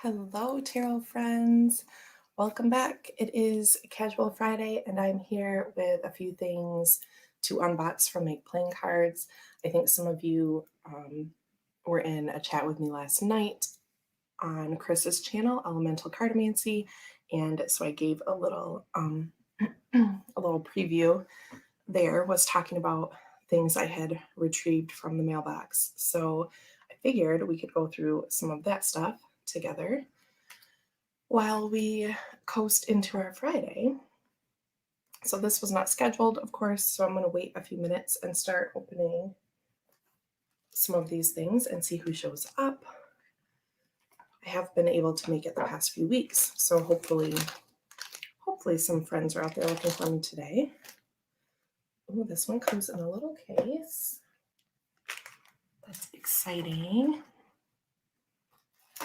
Hello, tarot friends. Welcome back. It is Casual Friday, and I'm here with a few things to unbox from Make Playing Cards. I think some of you were in a chat with me last night on Chris's channel, Elemental Cartomancy, and so I gave a little a little preview there. Was talking about things I had retrieved from the mailbox. So I figured we could go through some of that stuff together while we coast into our Friday. So this was not scheduled, of course, so I'm going to wait a few minutes and start opening some of these things and see who shows up. I have been able to make it the past few weeks, so hopefully some friends are out there looking for me today. Oh, this one comes in a little case. That's exciting.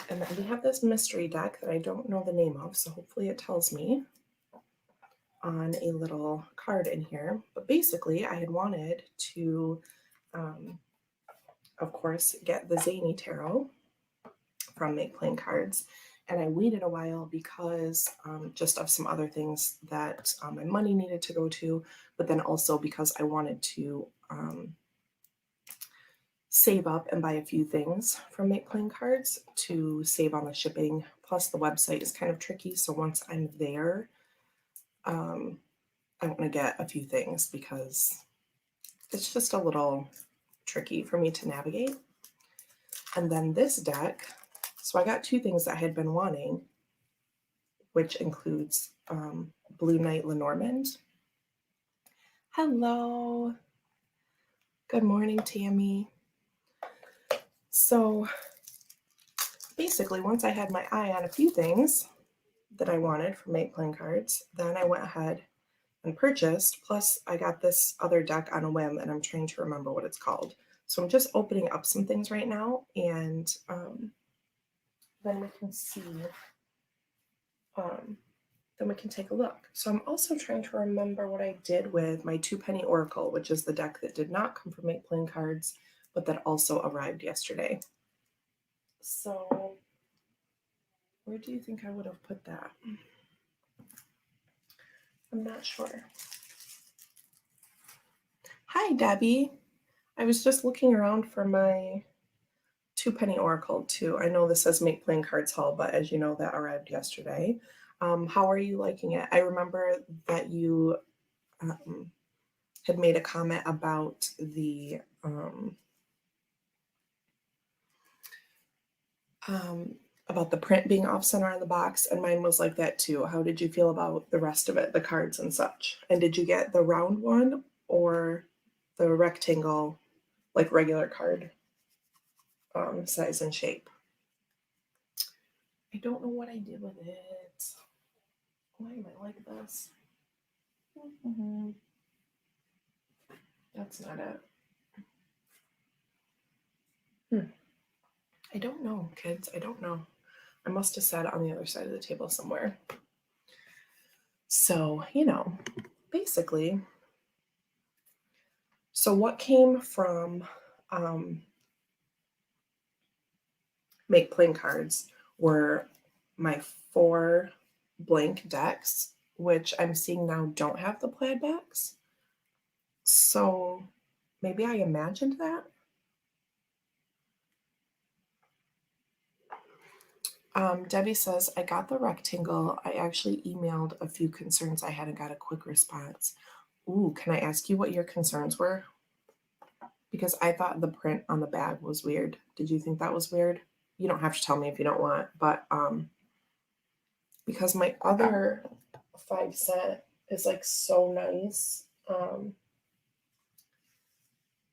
And then we have this mystery deck that I don't know the name of, so hopefully it tells me on a little card in here. But basically, I had wanted to, of course, get the Zany Tarot from Make Playing Cards. And I waited a while because just of some other things that my money needed to go to, but then also because I wanted to save up and buy a few things from Make Playing Cards to save on the shipping. Plus the website is kind of tricky. So once I'm there, I want to get a few things because it's just a little tricky for me to navigate. And then this deck, so I got two things that I had been wanting, which includes Blue Knight Lenormand. Hello. Good morning, Tammy. So basically, once I had my eye on a few things that I wanted from Make Playing Cards, then I went ahead and purchased. Plus, I got this other deck on a whim, and I'm trying to remember what it's called. So I'm just opening up some things right now, and then we can see, then we can take a look. So I'm also trying to remember what I did with my 2-penny Oracle, which is the deck that did not come from Make Playing Cards, but that also arrived yesterday. So where do you think I would have put that? I'm not sure. Hi, Debbie. I was just looking around for my 2-penny Oracle too. I know this says Make Playing Cards Haul, but as you know, that arrived yesterday. How are you liking it? I remember that you had made a comment about the print being off center on the box, and mine was like that too. How did you feel about the rest of it, the cards and such? And did you get the round one or the rectangle, like regular card size and shape? I don't know what I did with it. Why am I like this? That's not it. I don't know, kids. I don't know. I must have sat on the other side of the table somewhere. So, basically, so what came from Make Playing Cards were my 4 blank decks, which I'm seeing now don't have the plaid backs. So maybe I imagined that. Debbie says, I got the rectangle. I actually emailed a few concerns I had and got a quick response. Ooh, can I ask you what your concerns were? Because I thought the print on the bag was weird. Did you think that was weird? You don't have to tell me if you don't want, but because my other 5 set is like so nice.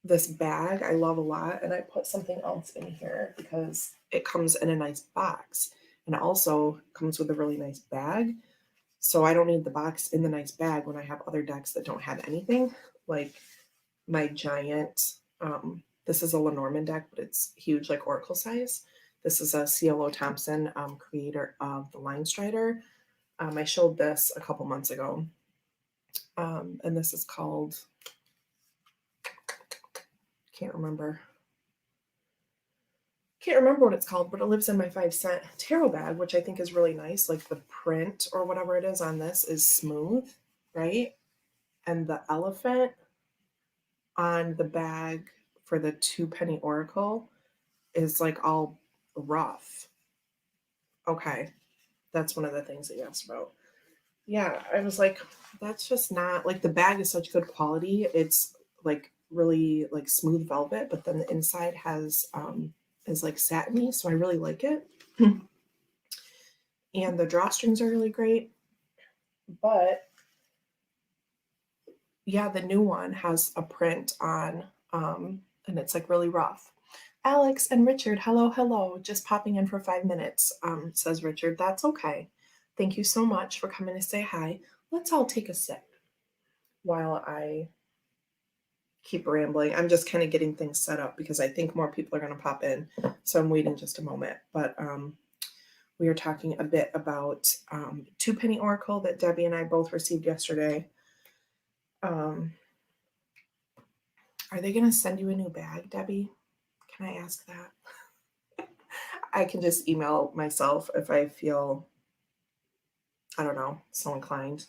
This bag I love a lot, and I put something else in here because it comes in a nice box, and it also comes with a really nice bag. So I don't need the box in the nice bag when I have other decks that don't have anything, like my giant, this is a Lenormand deck, but it's huge, like Oracle size. This is a CLO Thompson, creator of the Line Strider. I showed this a couple months ago, and this is called, can't can't remember what it's called, but it lives in my 5-cent tarot bag, which I think is really nice. Like the print or whatever it is on this is smooth, right? And the elephant on the bag for the 2-penny oracle is like all rough. Okay, that's one of the things that you asked about. Yeah, I was like, that's just not like the bag is such good quality. It's like really like smooth velvet, but then the inside has is like satiny, so I really like it. And the drawstrings are really great. But yeah, the new one has a print on and it's like really rough. Alex and Richard, hello, hello. Just popping in for 5 minutes, says Richard. That's okay. Thank you so much for coming to say hi. Let's all take a sip while I keep rambling. I'm just kind of getting things set up because I think more people are going to pop in. So I'm waiting just a moment. But we are talking a bit about 2-penny oracle that Debbie and I both received yesterday. Are they going to send you a new bag, Debbie? Can I ask that? I can just email myself if I feel, I don't know, so inclined.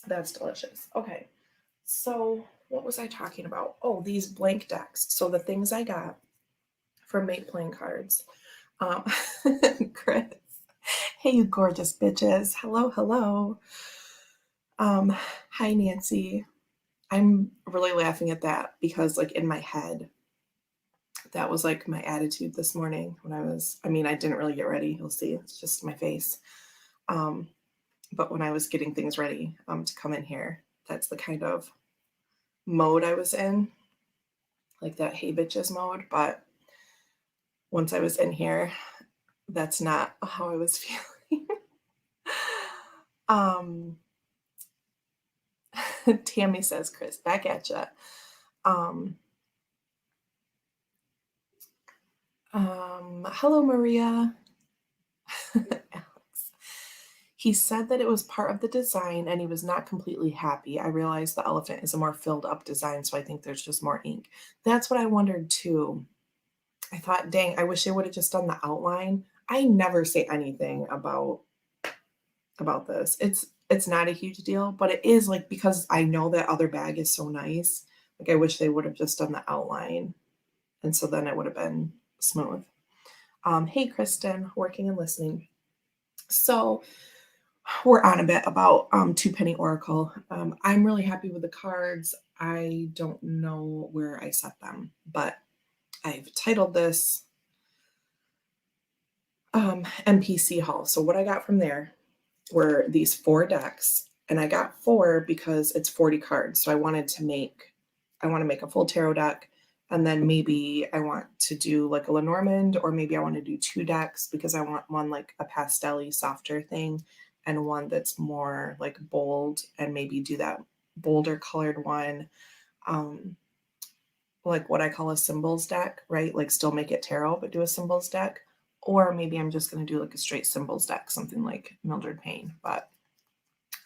That's delicious. Okay. So what was I talking about? Oh, these blank decks. So the things I got from Make Playing Cards. Chris. Hey, you gorgeous bitches. Hello, hello. Hi, Nancy. I'm really laughing at that because like in my head, that was like my attitude this morning when I didn't really get ready. You'll see, it's just my face. But when I was getting things ready to come in here, that's the kind of mode I was in, like that hey bitches mode. But once I was in here, that's not how I was feeling. Tammy says, Chris, back at ya. Hello, Maria. Alex. He said that it was part of the design and he was not completely happy. I realized the elephant is a more filled up design, so I think there's just more ink. That's what I wondered too. I thought, dang, I wish they would have just done the outline. I never say anything about this. It's not a huge deal, but it is like because I know that other bag is so nice. Like I wish they would have just done the outline, and so then it would have been smooth. Hey, Kristen, working and listening. So we're on a bit about 2-penny oracle. I'm really happy with the cards. I don't know where I set them, but I've titled this MPC haul. So what I got from there were these 4 decks, and I got 4 because it's 40 cards. So I want to make a full tarot deck, and then maybe I want to do like a Lenormand, or maybe I want to do 2 decks because I want one like a pastel-y softer thing and one that's more like bold, and maybe do that bolder colored one, like what I call a symbols deck, right? Like still make it tarot, but do a symbols deck. Or maybe I'm just going to do like a straight symbols deck, something like Mildred Payne, but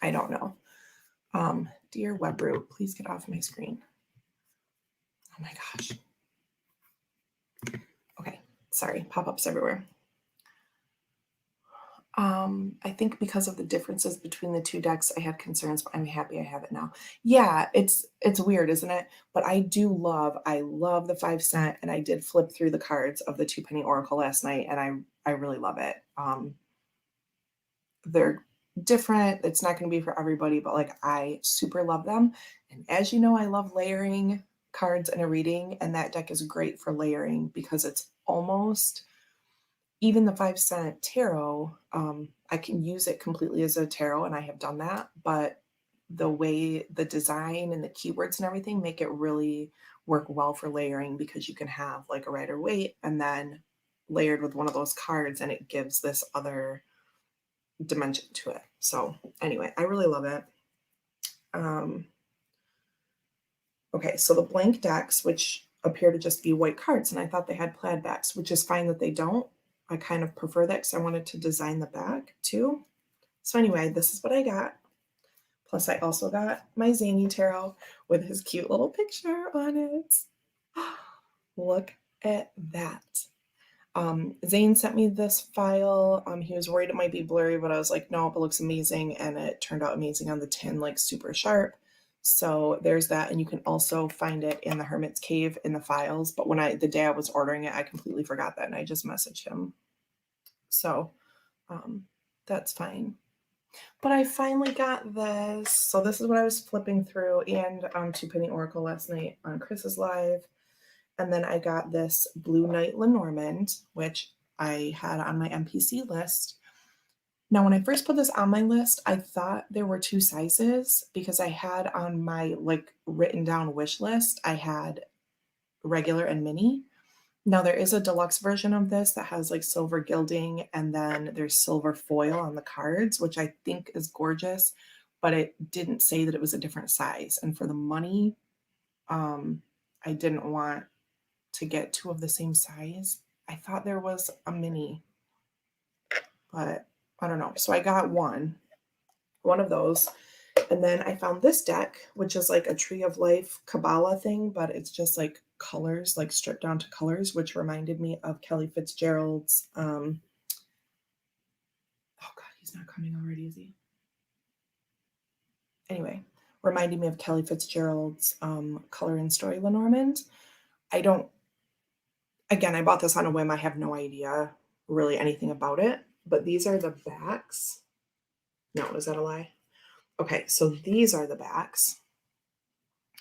I don't know. Dear Webroot, please get off my screen. Oh my gosh. Okay, sorry, pop-ups everywhere. I think because of the differences between the 2 decks, I had concerns, but I'm happy I have it now. Yeah, it's weird, isn't it? But I love the 5-cent, and I did flip through the cards of the 2-penny oracle last night, and I really love it. They're different. It's not going to be for everybody, but like I super love them. And as you know, I love layering cards in a reading, and that deck is great for layering because it's almost even the 5-cent tarot. I can use it completely as a tarot, and I have done that, but the way the design and the keywords and everything make it really work well for layering, because you can have like a Rider-Waite and then layered with one of those cards, and it gives this other dimension to it. So anyway, I really love it. Okay, so the blank decks, which appear to just be white cards, and I thought they had plaid backs, which is fine that they don't. I kind of prefer that because I wanted to design the back too. So anyway, this is what I got. Plus I also got my Zany Tarot with his cute little picture on it. Look at that. Zane sent me this file. He was worried it might be blurry, but I was like, no, it looks amazing. And it turned out amazing on the tin, like super sharp. So there's that. And you can also find it in the Hermit's Cave in the files. But the day I was ordering it, I completely forgot that. And I just messaged him. So that's fine. But I finally got this. So this is what I was flipping through, and Two Penny Oracle last night on Chris's live. And then I got this Blue Knight Lenormand, which I had on my MPC list. Now, when I first put this on my list, I thought there were 2 sizes because I had on my written down wish list, I had regular and mini. Now there is a deluxe version of this that has silver gilding, and then there's silver foil on the cards, which I think is gorgeous, but it didn't say that it was a different size. And for the money, I didn't want to get 2 of the same size. I thought there was a mini, but I don't know. So I got one of those. And then I found this deck, which is like a Tree of Life Kabbalah thing, but it's just colors, stripped down to colors, which reminded me of Kelly Fitzgerald's, oh God, he's not coming already, is he? Anyway, reminded me of Kelly Fitzgerald's Color and Story Lenormand. Again, I bought this on a whim. I have no idea really anything about it, but these are the backs. No, is that a lie? Okay, so these are the backs.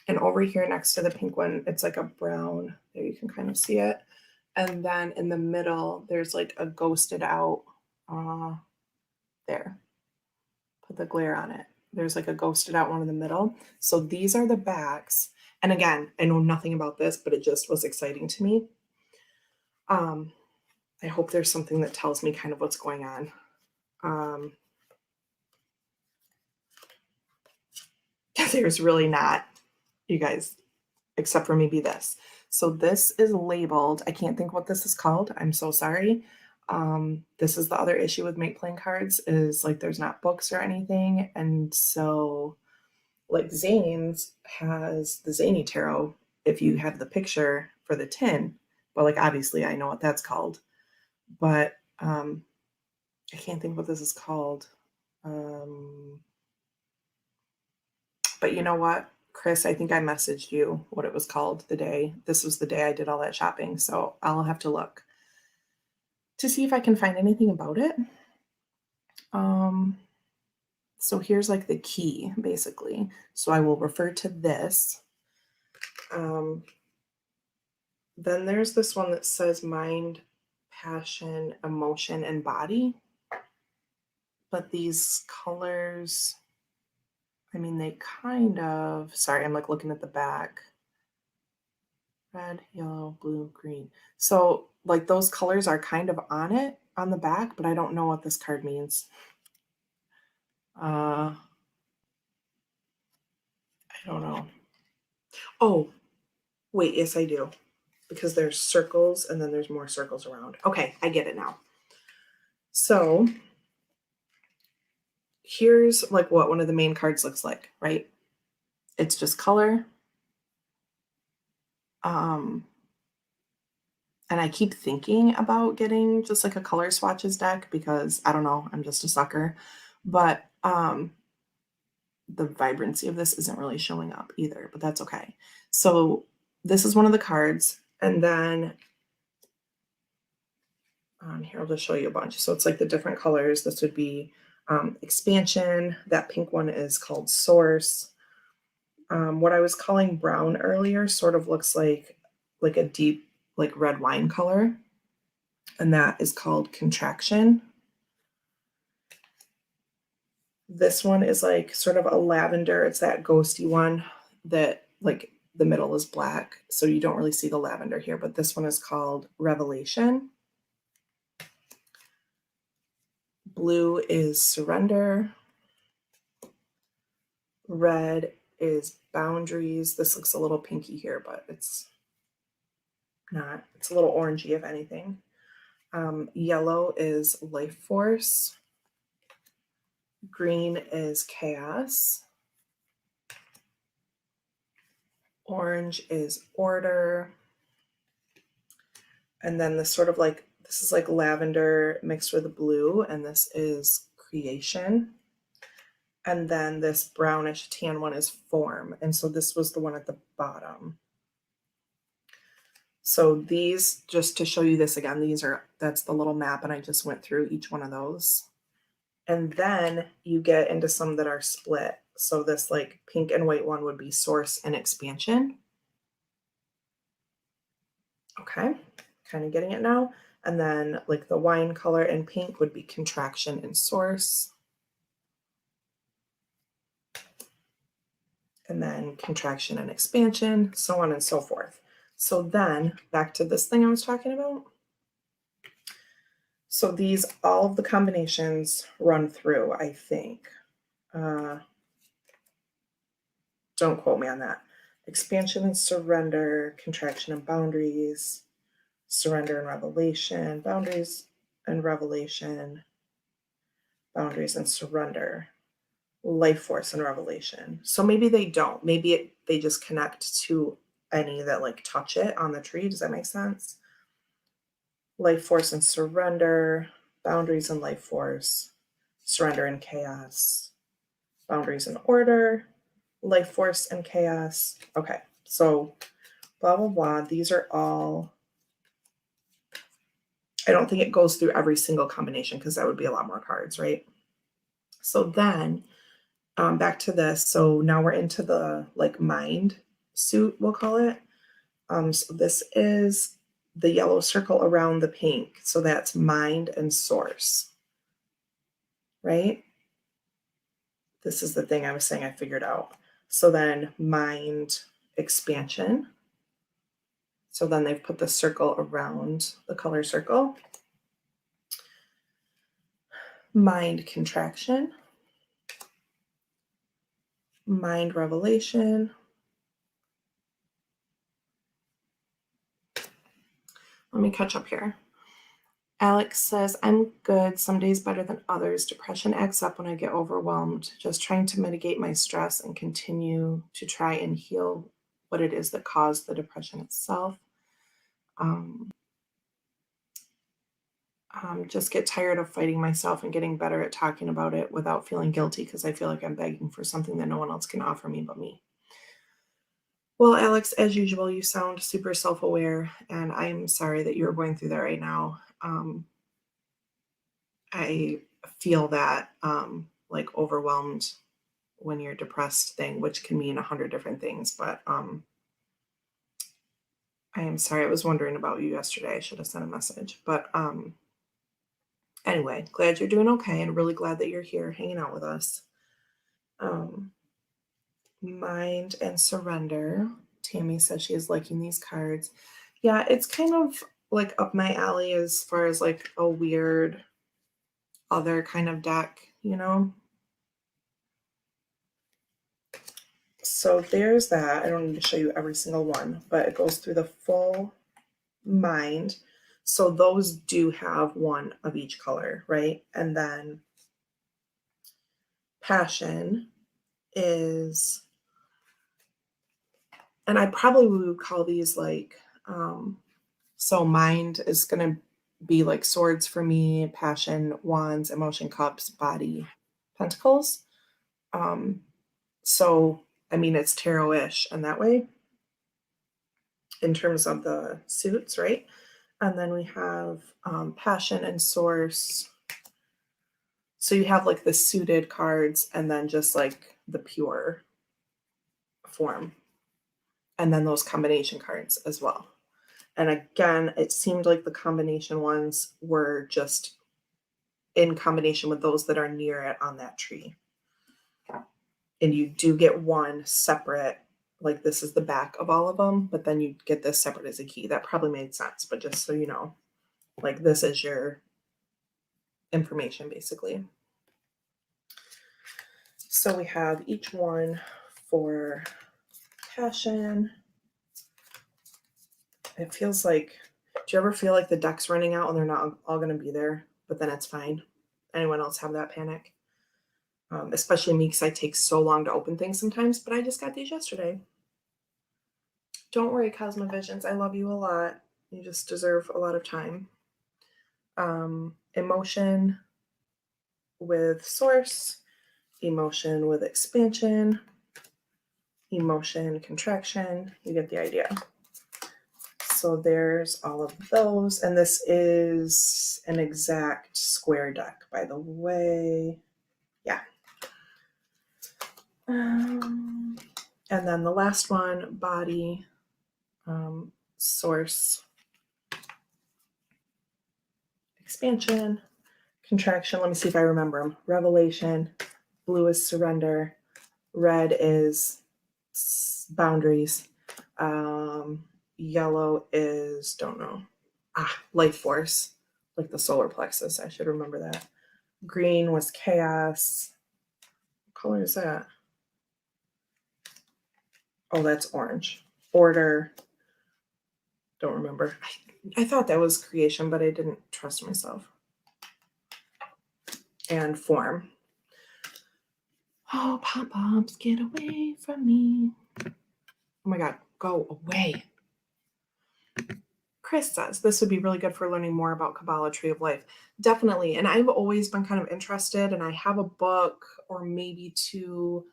And over here next to the pink one, it's like a brown. There you can kind of see it. And then in the middle, there's a ghosted out, there. Put the glare on it. There's a ghosted out one in the middle. So these are the backs. And again, I know nothing about this, but it just was exciting to me. I hope there's something that tells me kind of what's going on. There's really not, you guys, except for maybe this. So this is labeled, I can't think what this is called. I'm so sorry. This is the other issue with Make Playing Cards is there's not books or anything. And so Zane's has the Zany Tarot if you have the picture for the tin. But obviously I know what that's called. But I can't think what this is called. But you know what, Chris, I think I messaged you what it was called this was the day I did all that shopping. So I'll have to look to see if I can find anything about it. So here's the key, basically. So I will refer to this. Then there's this one that says mind, passion, emotion, and body. But these colors, I mean, they kind of, sorry, I'm looking at the back. Red, yellow, blue, green. So those colors are kind of on it on the back, but I don't know what this card means. I don't know. Oh, wait, yes, I do. Because there's circles and then there's more circles around. Okay, I get it now. So here's what one of the main cards looks like, right? It's just color. And I keep thinking about getting just a color swatches deck because I don't know, I'm just a sucker. But the vibrancy of this isn't really showing up either, but that's okay. So this is one of the cards. And then here, I'll just show you a bunch. So it's the different colors. This would be expansion. That pink one is called source. What I was calling brown earlier sort of looks like a deep red wine color. And that is called contraction. This one is sort of a lavender. It's that ghosty one that the middle is black. So you don't really see the lavender here, but this one is called revelation. Blue is surrender. Red is boundaries. This looks a little pinky here, but it's not. It's a little orangey, if anything. Yellow is life force. Green is chaos. Orange is order. And then this sort of like, this is like lavender mixed with blue, and this is creation. And then this brownish tan one is form. And so this was the one at the bottom. So these, just to show you this again, that's the little map, and I just went through each one of those. And then you get into some that are split. So this like pink and white one would be source and expansion. Okay, kind of getting it now. And then like the wine color and pink would be contraction and source. And then contraction and expansion, so on and so forth. So then back to this thing I was talking about. So these, all of the combinations run through, I think. Don't quote me on that. Expansion and surrender, contraction and boundaries, surrender and revelation, boundaries and revelation, boundaries and surrender, life force and revelation. So maybe they don't. Maybe they just connect to any that like touch it on the tree. Does that make sense? Life force and surrender, boundaries and life force, surrender and chaos, boundaries and order, life force and chaos. Okay, so blah, blah, blah. These are all, I don't think it goes through every single combination because that would be a lot more cards, right? So then back to this. So now we're into the like mind suit, we'll call it. So this is the yellow circle around the pink. So that's mind and source, right? This is the thing I was saying I figured out. So then mind expansion. So then they've put the circle around the color circle. Mind contraction. Mind revelation. Let me catch up here. Alex says, I'm good. Some days better than others. Depression acts up when I get overwhelmed. Just trying to mitigate my stress and continue to try and heal what it is that caused the depression itself. Just get tired of fighting myself and getting better at talking about it without feeling guilty because I feel like I'm begging for something that no one else can offer me but me. Well, Alex, as usual, you sound super self-aware, and I'm sorry that you're going through that right now. I feel that like overwhelmed when you're depressed thing, which can mean 100 different things, but I am sorry. I was wondering about you yesterday. I should have sent a message, but anyway, glad you're doing okay and really glad that you're here hanging out with us. Mind and surrender. Tammy says she is liking these cards. Yeah, it's kind of like up my alley as far as like a weird other kind of deck, you know? So there's that. I don't need to show you every single one, but it goes through the full mind. So those do have one of each color, right? And then passion is, and I probably would call these like, so mind is going to be like swords for me, passion, wands, emotion, cups, body, pentacles. So, I mean, it's tarot-ish in that way in terms of the suits, right? And then we have passion and source. So you have like the suited cards and then just like the pure form. And then those combination cards as well. And again, it seemed like the combination ones were just in combination with those that are near it on that tree. And you do get one separate, like this is the back of all of them, but then you get this separate as a key. That probably made sense, but just so you know, like this is your information basically. So we have each one for passion. It feels like, do you ever feel like the deck's running out and they're not all going to be there, but then it's fine? Anyone else have that panic? Especially me, because I take so long to open things sometimes, but I just got these yesterday. Don't worry, Cosmovisions. I love you a lot. You just deserve a lot of time. Emotion with source, emotion with expansion, emotion contraction. You get the idea. So there's all of those. And this is an exact square deck, by the way. Yeah. And then the last one, body, source, expansion, contraction. Let me see if I remember them. Revelation, blue is surrender, red is boundaries, yellow is, don't know, life force, like the solar plexus. I should remember that. Green was chaos. What color is that? Oh, that's orange. Order. Don't remember. I thought that was creation, but I didn't trust myself. And form. Oh, pom-poms, get away from me. Oh my God, go away. Chris says this would be really good for learning more about Kabbalah Tree of Life. Definitely. And I've always been kind of interested, and I have a book or maybe two,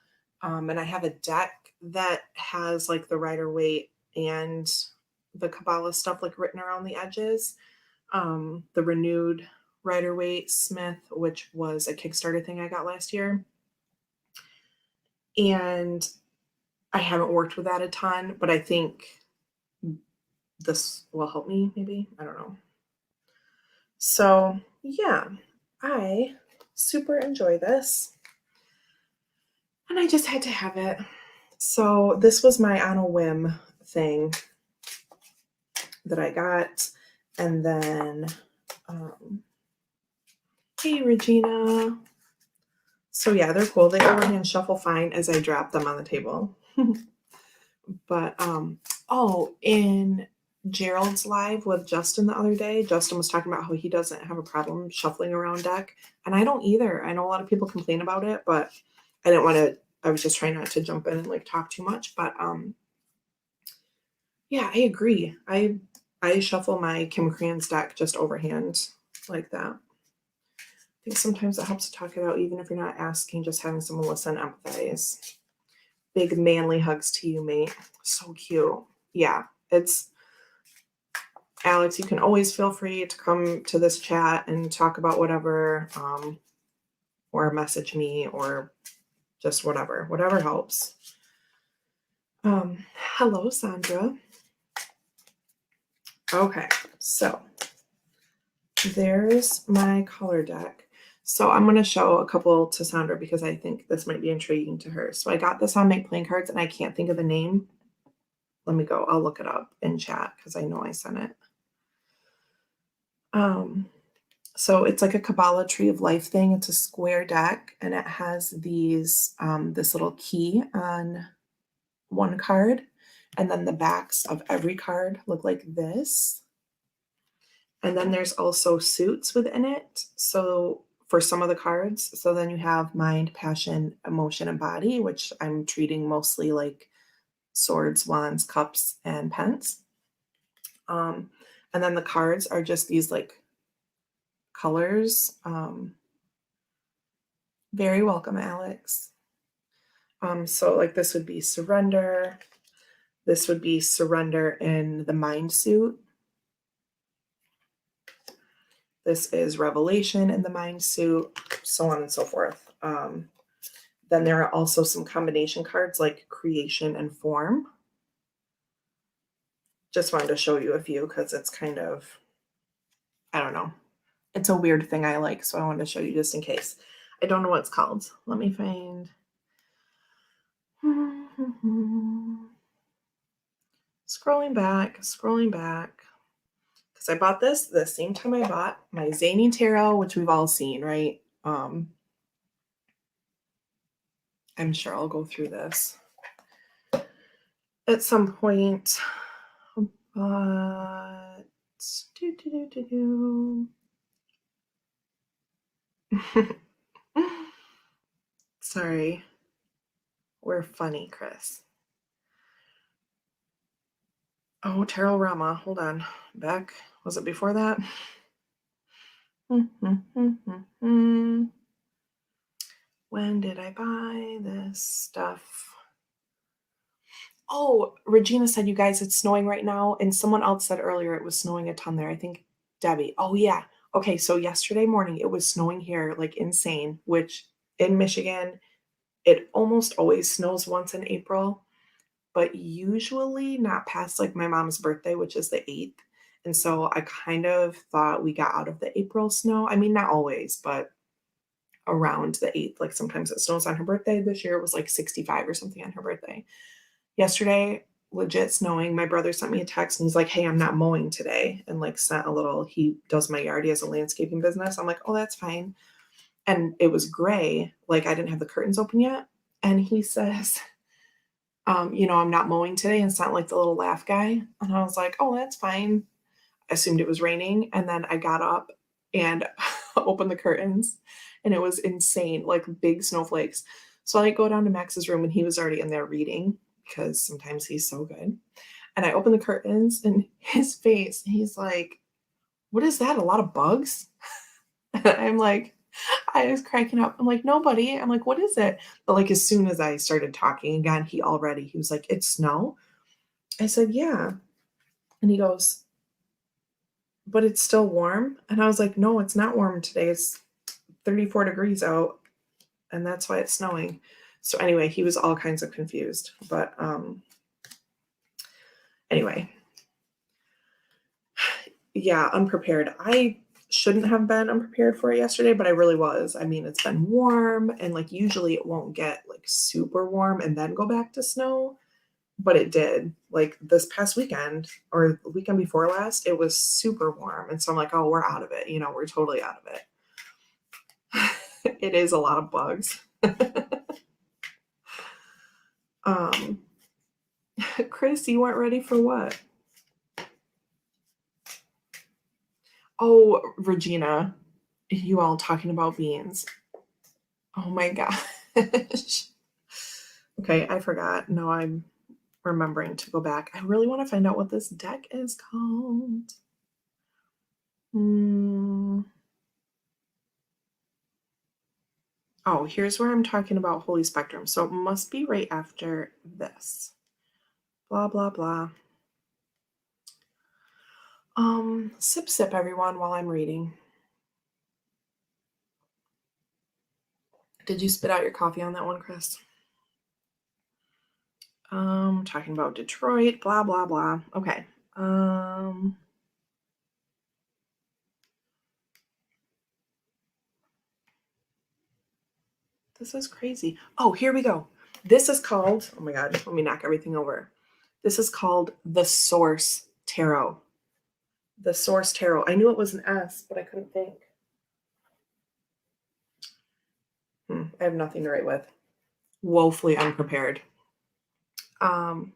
and I have a deck that has like the Rider-Waite and the Kabbalah stuff like written around the edges. The renewed Rider-Waite Smith, which was a Kickstarter thing I got last year. And I haven't worked with that a ton, but I think this will help me, maybe. I don't know. So yeah, I super enjoy this. And I just had to have it. So this was my on a whim thing that I got. And then, hey, Regina. So yeah, they're cool. They overhand shuffle fine as I drop them on the table. But, oh, in Gerald's live with Justin the other day, Justin was talking about how he doesn't have a problem shuffling around deck. And I don't either. I know a lot of people complain about it, but I didn't want to, I was just trying not to jump in and like talk too much. But yeah, I agree. I shuffle my Kim Cran's deck just overhand like that. I think sometimes it helps to talk it out, even if you're not asking, just having someone listen and empathize. Big manly hugs to you, mate. So cute. Yeah, it's Alex, you can always feel free to come to this chat and talk about whatever, or message me or just whatever helps. Hello, Sandra. Okay, so there's my color deck. So I'm going to show a couple to Sandra because I think this might be intriguing to her. So I got this on Make Playing Cards and I can't think of the name. Let me go. I'll look it up in chat because I know I sent it. So it's like a Kabbalah Tree of Life thing. It's a square deck and it has these, this little key on one card. And then the backs of every card look like this. And then there's also suits within it. So for some of the cards, so then you have mind, passion, emotion, and body, which I'm treating mostly like swords, wands, cups, and pens. And then the cards are just these like colors. Very welcome, Alex. So like this would be surrender. This would be surrender in the mind suit. This is revelation in the mind suit, so on and so forth. Then there are also some combination cards like creation and form. Just wanted to show you a few because it's kind of, I don't know. It's a weird thing I like, so I wanted to show you just in case. I don't know what it's called. Let me find. Scrolling back. Because I bought this the same time I bought my Zany Tarot, which we've all seen, right? I'm sure I'll go through this at some point. But sorry. We're funny, Chris. Oh, Tarot Rama. Hold on. Back. Was it before that? When did I buy this stuff? Oh, Regina said, you guys, it's snowing right now. And someone else said earlier it was snowing a ton there. I think Debbie. Oh, yeah. Okay, so yesterday morning it was snowing here like insane, which in Michigan, it almost always snows once in April, but usually not past like my mom's birthday, which is the 8th. And so I kind of thought we got out of the April snow. I mean, not always, but around the 8th. Like sometimes it snows on her birthday. This year it was like 65 or something on her birthday. Yesterday, legit snowing. My brother sent me a text and he's like, hey, I'm not mowing today. And like sent a little, he does my yard. He has a landscaping business. I'm like, oh, that's fine. And it was gray. Like I didn't have the curtains open yet. And he says, I'm not mowing today. And it's not like the little laugh guy. And I was like, oh, that's fine. I assumed it was raining. And then I got up and opened the curtains and it was insane, like big snowflakes. So I go down to Max's room and he was already in there reading because sometimes he's so good. And I open the curtains and his face, he's like, what is that? A lot of bugs? And I'm like, I was cracking up. I'm like, nobody. I'm like, what is it? But like, as soon as I started talking again, he was like, it's snow. I said, yeah. And he goes, but it's still warm. And I was like, no, it's not warm today. It's 34 degrees out. And that's why it's snowing. So anyway, he was all kinds of confused. But anyway, yeah, unprepared. I shouldn't have been unprepared for it yesterday, but I really was. I mean, it's been warm and like usually it won't get like super warm and then go back to snow, but it did. Like this past weekend or the weekend before last, it was super warm. And so I'm like, oh, we're out of it. We're totally out of it. It is a lot of bugs. Chris, you weren't ready for what? Oh, Regina, you all talking about beans. Oh my gosh. Okay, I forgot. No, I'm remembering to go back. I really want to find out what this deck is called. Oh, here's where I'm talking about Holy Spectrum. So it must be right after this. Blah, blah, blah. Sip, everyone, while I'm reading. Did you spit out your coffee on that one, Chris? Talking about Detroit, blah, blah, blah. Okay. This is crazy. Oh, here we go. This is called, oh my God, let me knock everything over. This is called the Source Tarot. The Source Tarot. I knew it was an S, but I couldn't think. I have nothing to write with. Woefully unprepared. The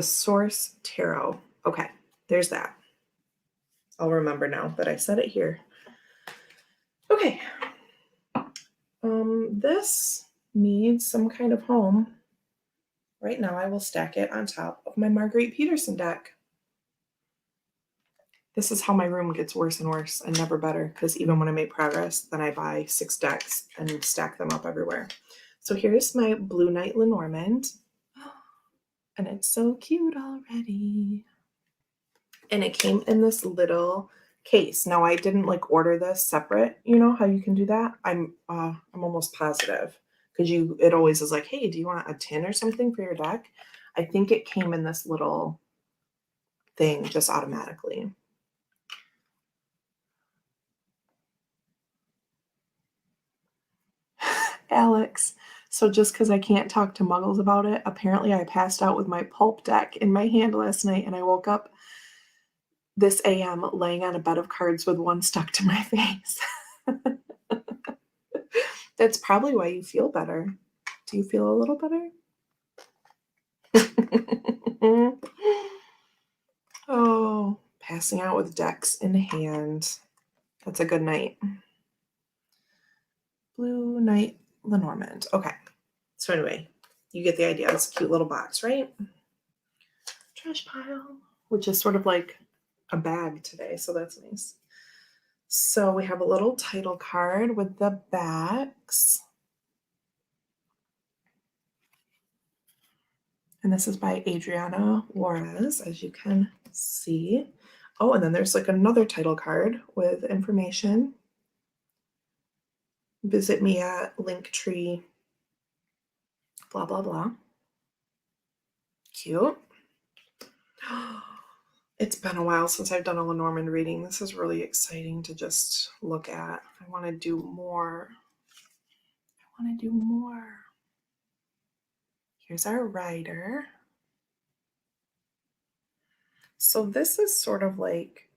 Source Tarot. Okay, there's that. I'll remember now that I said it here. Okay. This needs some kind of home. Right now, I will stack it on top of my Marguerite Peterson deck. This is how my room gets worse and worse and never better, because even when I make progress, then I buy 6 decks and stack them up everywhere. So here's my Blue Knight Lenormand. And it's so cute already. And it came in this little case. Now I didn't like order this separate. You know how you can do that? I'm almost positive because it always is like, hey, do you want a tin or something for your deck? I think it came in this little thing just automatically. Alex. So just because I can't talk to muggles about it, apparently I passed out with my pulp deck in my hand last night and I woke up this AM laying on a bed of cards with one stuck to my face. That's probably why you feel better. Do you feel a little better? Oh, passing out with decks in hand. That's a good night. Blue Knight Lenormand. Okay. So anyway, you get the idea. It's a cute little box, right? trash pile, which is sort of like a bag today, so that's nice. So we have a little title card with the backs. And this is by Adriana Juarez, as you can see. Oh, and then there's like another title card with information. Visit me at Linktree, blah, blah, blah. Cute. It's been a while since I've done a Lenormand reading. This is really exciting to just look at. I want to do more. Here's our rider. So this is sort of like,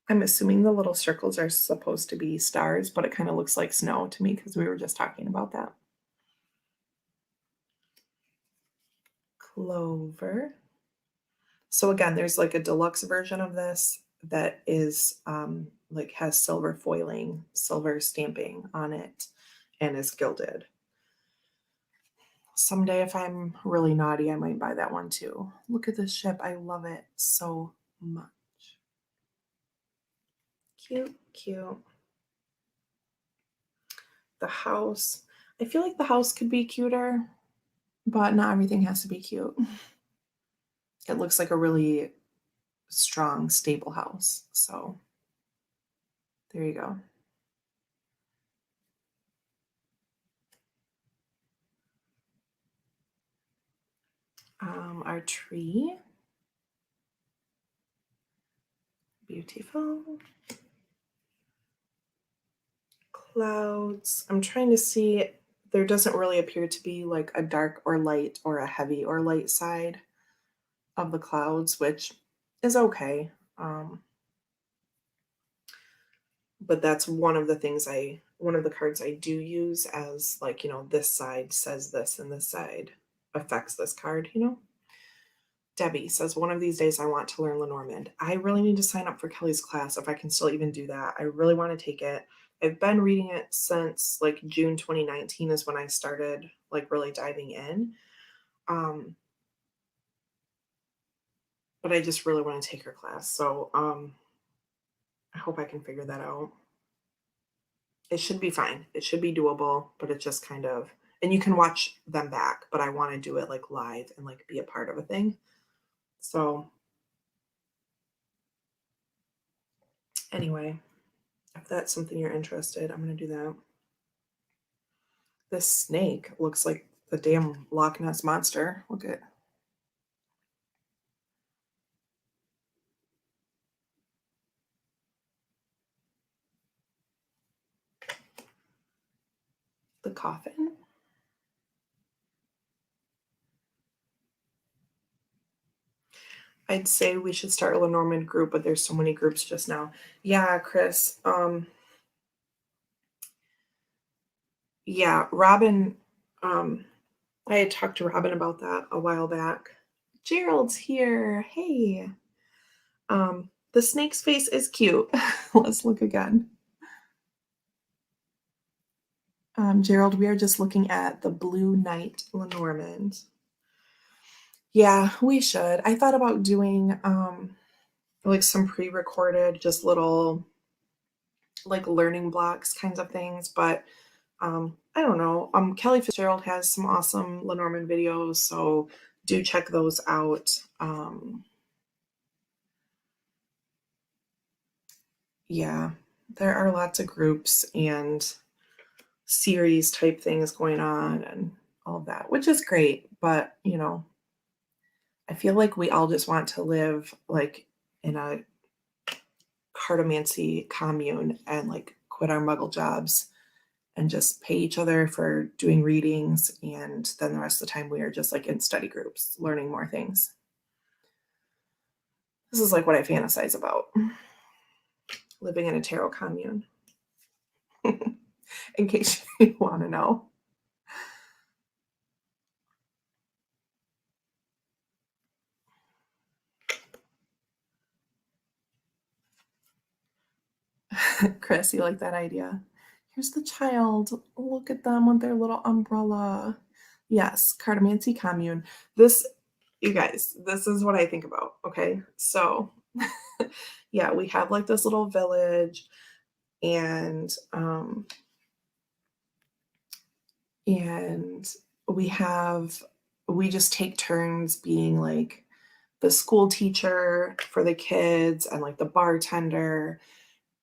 I'm assuming the little circles are supposed to be stars, but it kind of looks like snow to me because we were just talking about that. Clover. So again, there's like a deluxe version of this that is like has silver foiling, silver stamping on it, and is gilded. Someday, if I'm really naughty, I might buy that one too. Look at this ship. I love it so much. Cute, cute. The house. I feel like the house could be cuter, but not everything has to be cute. It looks like a really strong, stable house. So there you go. Our tree. Beautiful. Clouds. I'm trying to see, there doesn't really appear to be like a dark or light or a heavy or light side of the clouds, which is okay. But that's one of the things one of the cards I do use as like, this side says this and this side affects this card, Debbie says, one of these days I want to learn Lenormand. I really need to sign up for Kelly's class if I can still even do that. I really want to take it. I've been reading it since like June 2019 is when I started like really diving in. But I just really want to take her class. So I hope I can figure that out. It should be fine. It should be doable, but it's just kind of, and you can watch them back, but I want to do it like live and like be a part of a thing. So anyway, if that's something you're interested, I'm going to do that. This snake looks like the damn Loch Ness monster. Look at the coffin. I'd say we should start a Lenormand group, but there's so many groups just now. Yeah, Chris. Yeah, Robin. I had talked to Robin about that a while back. Gerald's here. Hey. The snake's face is cute. Let's look again. Gerald, we are just looking at the Blue Knight Lenormand. Yeah, we should. I thought about doing like some pre-recorded, just little like learning blocks kinds of things, but I don't know. Kelly Fitzgerald has some awesome Lenormand videos, so do check those out. Yeah, there are lots of groups and series type things going on and all of that, which is great. But, I feel like we all just want to live like in a cartomancy commune and like quit our muggle jobs and just pay each other for doing readings. And then the rest of the time we are just like in study groups, learning more things. This is like what I fantasize about. Living in a tarot commune. In case you want to know. Chris, you like that idea? Here's the child. Look at them with their little umbrella. Yes, Cartomancy Commune. This, You guys, this is what I think about, okay? So, yeah, we have like this little village and and we just take turns being like the school teacher for the kids and like the bartender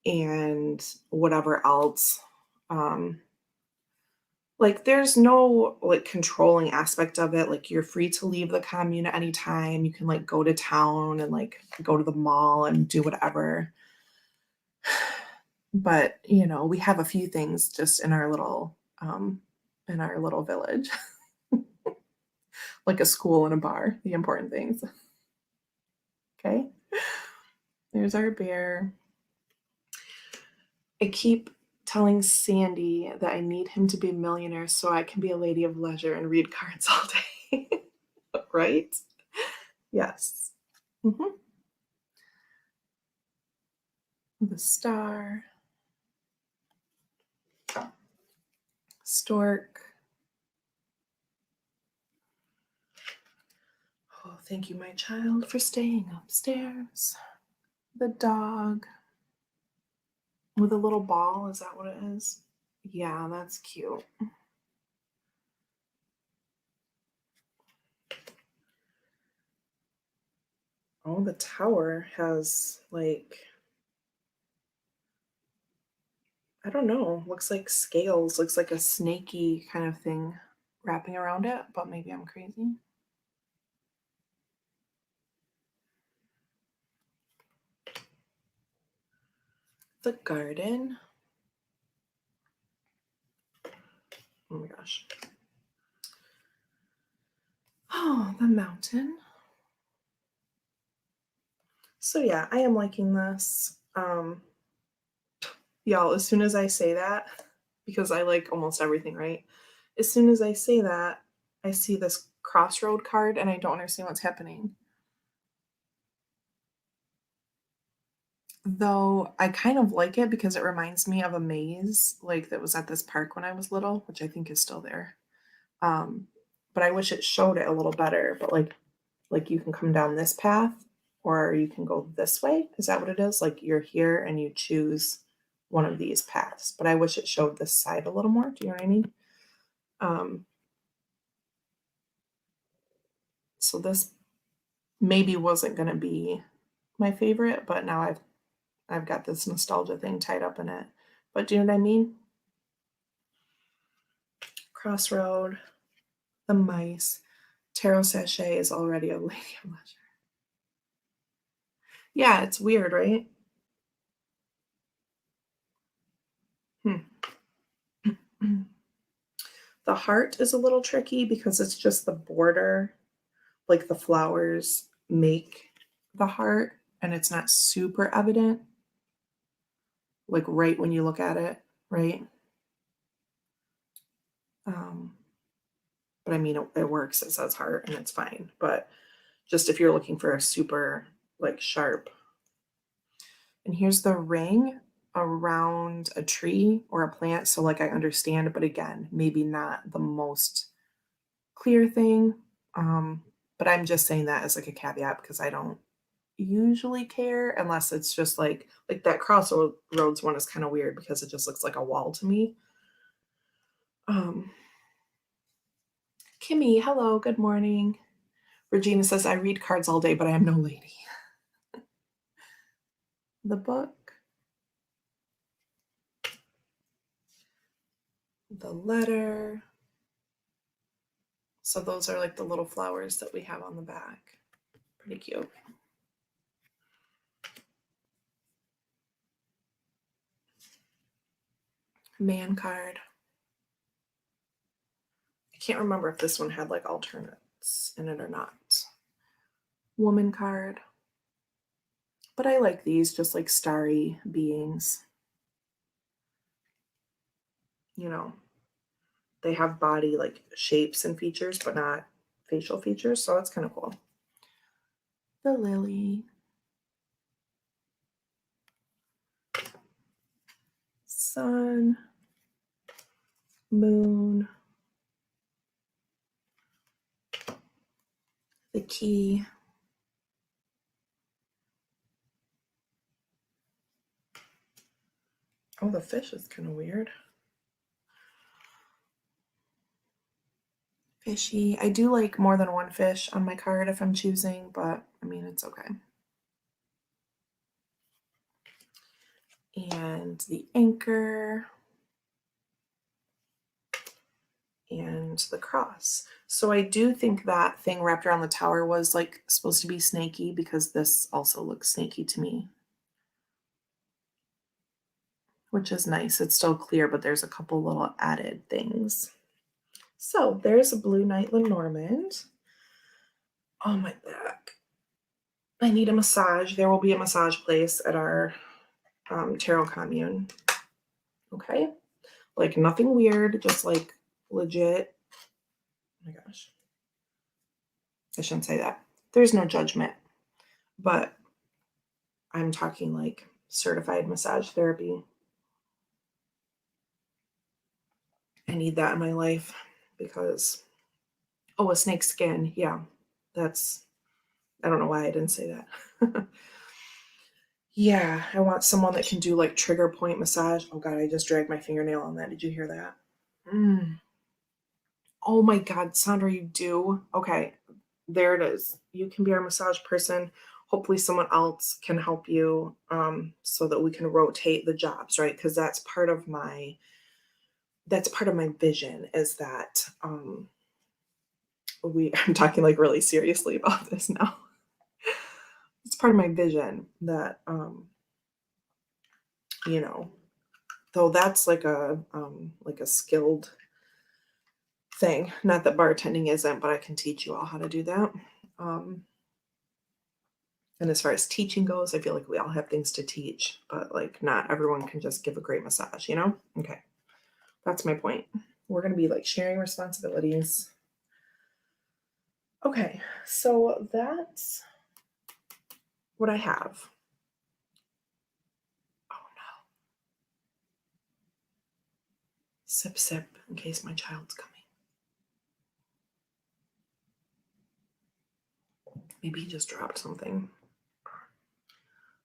and whatever else. Um, like there's no like controlling aspect of it. Like you're free to leave the commune at any time. You can like go to town and like go to the mall and do whatever. But you know, we have a few things just in our little village. Like a school and a bar, the important things. Okay. There's our bear. I keep telling Sandy that I need him to be a millionaire so I can be a lady of leisure and read cards all day. Right? Yes. Mm-hmm. The star. Stork. Oh, thank you, my child, for staying upstairs. The dog. With a little ball, is that what it is? Yeah, that's cute. Oh, the tower has like, I don't know, looks like scales, looks like a snaky kind of thing wrapping around it, but maybe I'm crazy. The garden. Oh my gosh. Oh, the mountain. So yeah, I am liking this. Y'all, as soon as I say that, because I like almost everything, right? As soon as I say that, I see this crossroad card and I don't understand what's happening. Though I kind of like it because it reminds me of a maze like that was at this park when I was little, which I think is still there. Um, but I wish it showed it a little better. But like you can come down this path or you can go this way. Is that what it is? Like you're here and you choose one of these paths. But I wish it showed this side a little more. Do you know what I mean? So this maybe wasn't going to be my favorite, but now I've got this nostalgia thing tied up in it. But do you know what I mean? Crossroad, the mice, tarot sachet is already a lady of leisure. Yeah, it's weird, right? The heart is a little tricky because it's just the border, like the flowers make the heart, and it's not super evident, like right when you look at it, right? Um, but I mean, it works. It says heart, and it's fine. But just if you're looking for a super like sharp. And here's the ring around a tree or a plant. So like I understand, but again, maybe not the most clear thing. But I'm just saying that as like a caveat because I don't usually care unless it's just like that crossroads one is kind of weird because it just looks like a wall to me. Um, Kimmy, hello, good morning. Regina says, I read cards all day, but I am no lady. The book, the letter. So those are like the little flowers that we have on the back. Pretty cute. Man card. I can't remember if this one had like alternates in it or not. Woman card. But I like these, just like starry beings. You know, they have body like shapes and features, but not facial features. So that's kind of cool. The lily. Sun. Moon. the key. Oh, the fish is kind of weird. Fishy. I do like more than one fish on my card if I'm choosing, but I mean, it's okay. And the anchor. And the cross. So I do think that thing wrapped around the tower was like supposed to be snaky, because this also looks snaky to me, which is nice. It's still clear, but there's a couple little added things. So there's a Blue Knight Lenormand. Oh, my back. I need a massage. There will be a massage place at our tarot commune. Okay. Like nothing weird, just like legit. Oh my gosh. I shouldn't say that. There's no judgment, but I'm talking like certified massage therapy. I need that in my life because, oh, a snake skin. Yeah, that's, I don't know why I didn't say that. Yeah, I want someone that can do like trigger point massage. Oh God, I just dragged my fingernail on that. Did you hear that? Oh my God, Sandra, you do? Okay, there it is. You can be our massage person. Hopefully someone else can help you so that we can rotate the jobs, right? Because that's part of my vision, is that I'm talking like really seriously about this now. It's part of my vision that you know, though that's like a skilled thing. Not that bartending isn't, but I can teach you all how to do that. And as far as teaching goes, I feel like we all have things to teach, but like not everyone can just give a great massage, you know? Okay. That's my point. We're going to be like sharing responsibilities. Okay. So that's what I have. Oh no. Sip, sip, in case my child's coming. Maybe he just dropped something.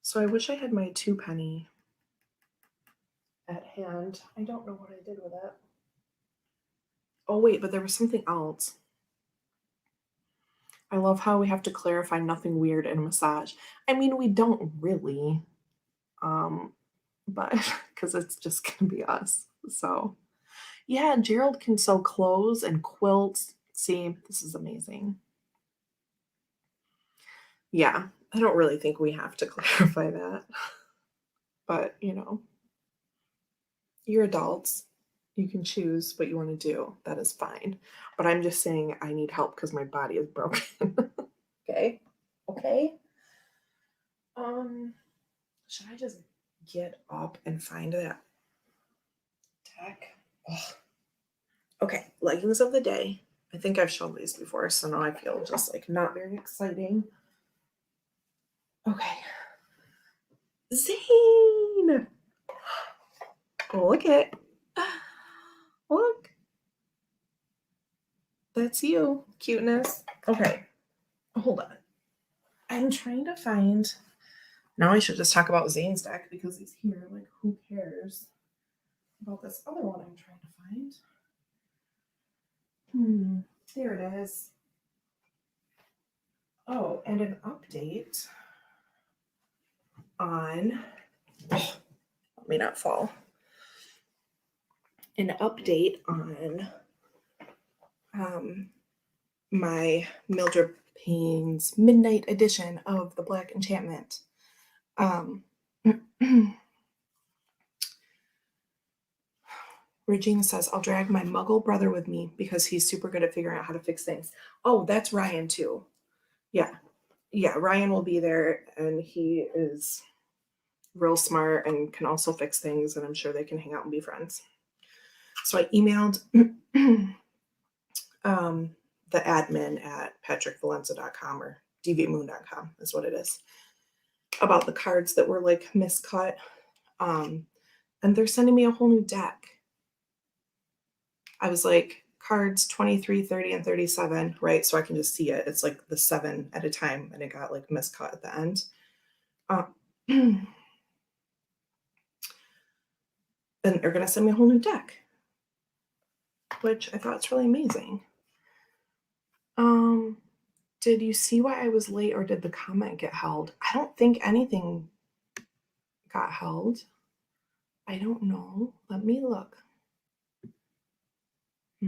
So I wish I had my 2 penny at hand. I don't know what I did with it. Oh wait, but there was something else. I love how we have to clarify nothing weird in a massage. I mean, we don't really, but because it's just gonna be us. So yeah, Gerald can sew clothes and quilts. See, this is amazing. Yeah, I don't really think we have to clarify that, but you know, you're adults. You can choose what you want to do. That is fine. But I'm just saying I need help because my body is broken. Okay. Okay. Should I just get up and find that deck? Ugh. Okay, leggings of the day. I think I've shown these before, so now I feel just like not very exciting. Okay. Zane! Look it. Look. That's you. Cuteness. Okay. Hold on. I'm trying to find. Now I should just talk about Zane's deck because he's here. Like, who cares about this other one I'm trying to find? There it is. Oh, and an update on. Oh, let me not fall. An update on my Mildred Payne's Midnight edition of the Black Enchantment. Regina says, I'll drag my muggle brother with me because he's super good at figuring out how to fix things. Oh, that's Ryan too. Yeah. Yeah, Ryan will be there and he is real smart and can also fix things, and I'm sure they can hang out and be friends. So I emailed the admin at patrickvalenza.com or dvmoon.com is what it is, about the cards that were like miscut. And they're sending me a whole new deck. I was like, cards 23, 30, and 37, right? So I can just see it. It's like the 7 at a time, and it got like miscut at the end. And they're going to send me a whole new deck, which I thought was really amazing. Did you see why I was late, or did the comment get held? I don't think anything got held. I don't know. Let me look. Fa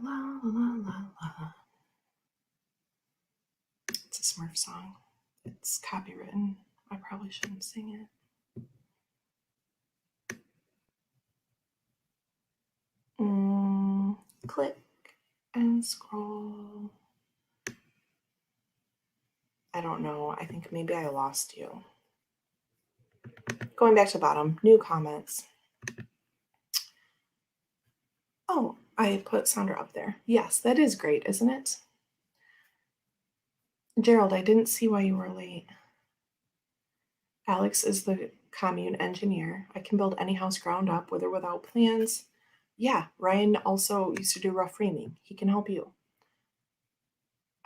la la la la. It's a Smurf song. It's copywritten. I probably shouldn't sing it. Click and scroll. I don't know. I think maybe I lost you. Going back to the bottom, new comments. Oh, I put Sandra up there. Yes, that is great, isn't it? Gerald, I didn't see why you were late. Alex is the commune engineer. I can build any house ground up, with or without plans. Yeah, Ryan also used to do rough framing. He can help you.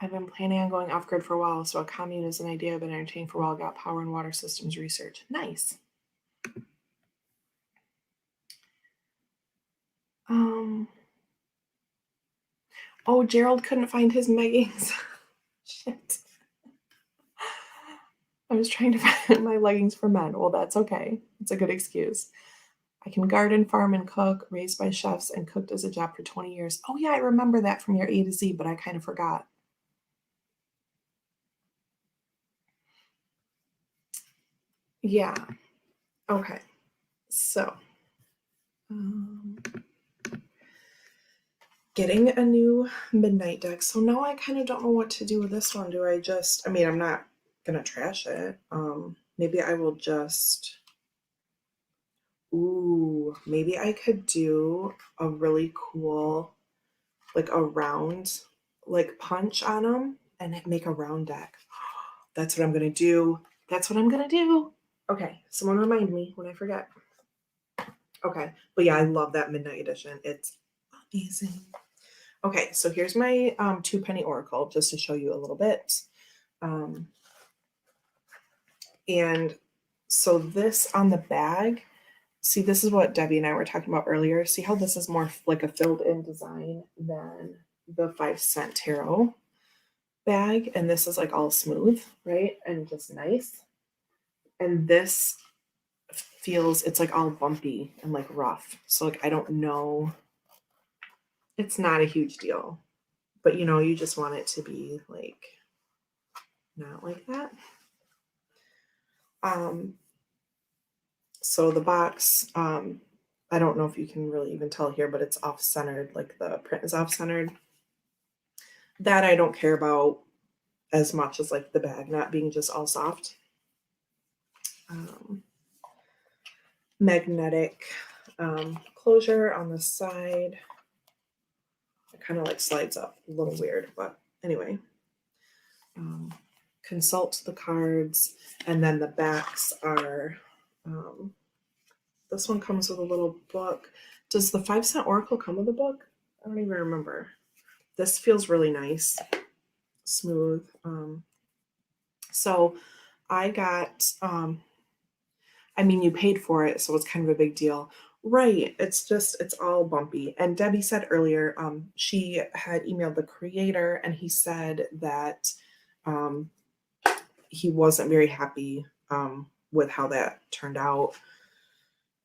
I've been planning on going off-grid for a while, so a commune is an idea I've been entertaining for a while. Got power and water systems research. Nice. Oh, Gerald couldn't find his leggings. Shit. I was trying to find my leggings for men. Well, that's okay. It's a good excuse. I can garden, farm, and cook, raised by chefs, and cooked as a job for 20 years. Oh, yeah, I remember that from your A to Z, but I kind of forgot. Yeah. Okay. So, getting a new midnight deck. So now I kind of don't know what to do with this one. Do I just, I mean, I'm not going to trash it. Maybe I will just, maybe I could do a really cool, like a round, like punch on them and make a round deck. That's what I'm going to do. That's what I'm going to do. Okay. Someone remind me when I forget. Okay. But yeah, I love that midnight edition. It's amazing. Okay, so here's my 2-penny oracle, just to show you a little bit. And so this on the bag, see, this is what Debbie and I were talking about earlier. See how this is more like a filled-in design than the 5-cent tarot bag, and this is like all smooth, right, and just nice. And this feels, it's like all bumpy and like rough. So like I don't know. It's not a huge deal. But, you know, you just want it to be like not like that. So the box, I don't know if you can really even tell here, but it's off-centered, like the print is off-centered. That I don't care about as much as like the bag not being just all soft. Magnetic closure on the side. It kind of like slides up, a little weird, but anyway. Consult the cards, and then the backs are, this one comes with a little book. Does the 5-cent oracle come with a book? I don't even remember. This feels really nice, smooth. So I got, I mean, you paid for it, so it's kind of a big deal. Right. It's just, it's all bumpy. And Debbie said earlier, she had emailed the creator and he said that he wasn't very happy with how that turned out.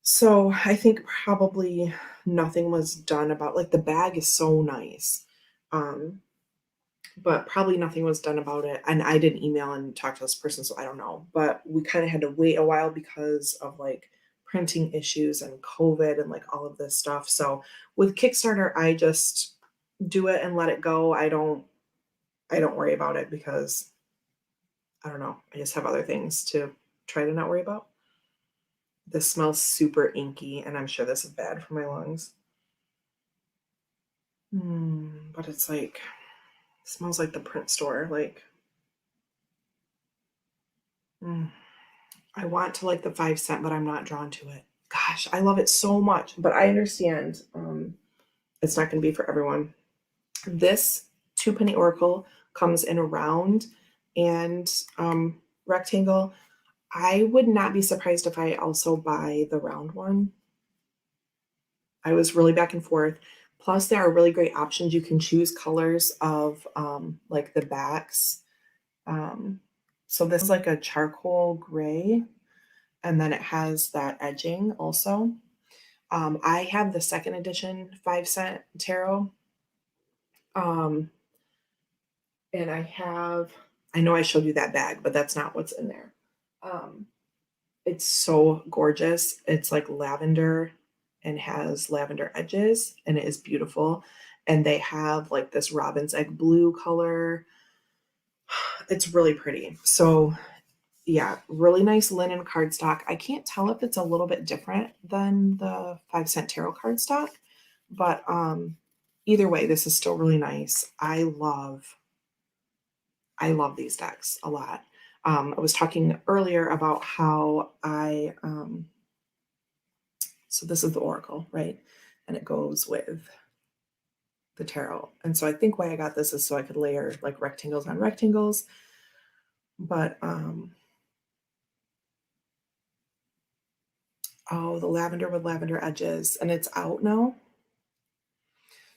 So I think probably nothing was done about, like, the bag is so nice. But probably nothing was done about it. And I didn't email and talk to this person, so I don't know. But we kind of had to wait a while because of like printing issues and COVID and like all of this stuff. So with Kickstarter, I just do it and let it go. I don't worry about it because I don't know. I just have other things to try to not worry about. This smells super inky, and I'm sure this is bad for my lungs. But it's like, it smells like the print store. Like, I want to like the 5 cent, but I'm not drawn to it. Gosh, I love it so much, but I understand it's not going to be for everyone. This 2 penny oracle comes in a round and rectangle. I would not be surprised if I also buy the round one. I was really back and forth. Plus, there are really great options. You can choose colors of like the backs. So this is like a charcoal gray, and then it has that edging also. I have the second edition 5 cent tarot. And I know I showed you that bag, but that's not what's in there. It's so gorgeous. It's like lavender and has lavender edges, and it is beautiful. And they have like this robin's egg blue color. It's really pretty. So yeah, really nice linen cardstock. I can't tell if it's a little bit different than the 5 cent tarot cardstock, but either way, this is still really nice. I love these decks a lot. I was talking earlier about how so this is the oracle, right? And it goes with the tarot. And so I think why I got this is so I could layer like rectangles on rectangles. But oh, the lavender with lavender edges, and it's out now.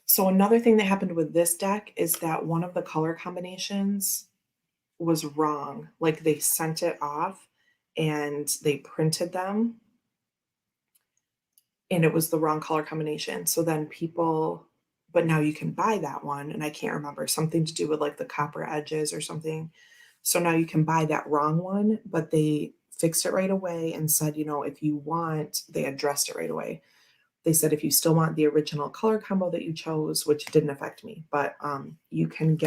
So another thing that happened with this deck is that one of the color combinations was wrong. Like they sent it off and they printed them and it was the wrong color combination. So then but now you can buy that one. And I can't remember, something to do with like the copper edges or something. So now you can buy that wrong one, but they fixed it right away and said, if you want, they addressed it right away. They said, if you still want the original color combo that you chose, which didn't affect me, but you can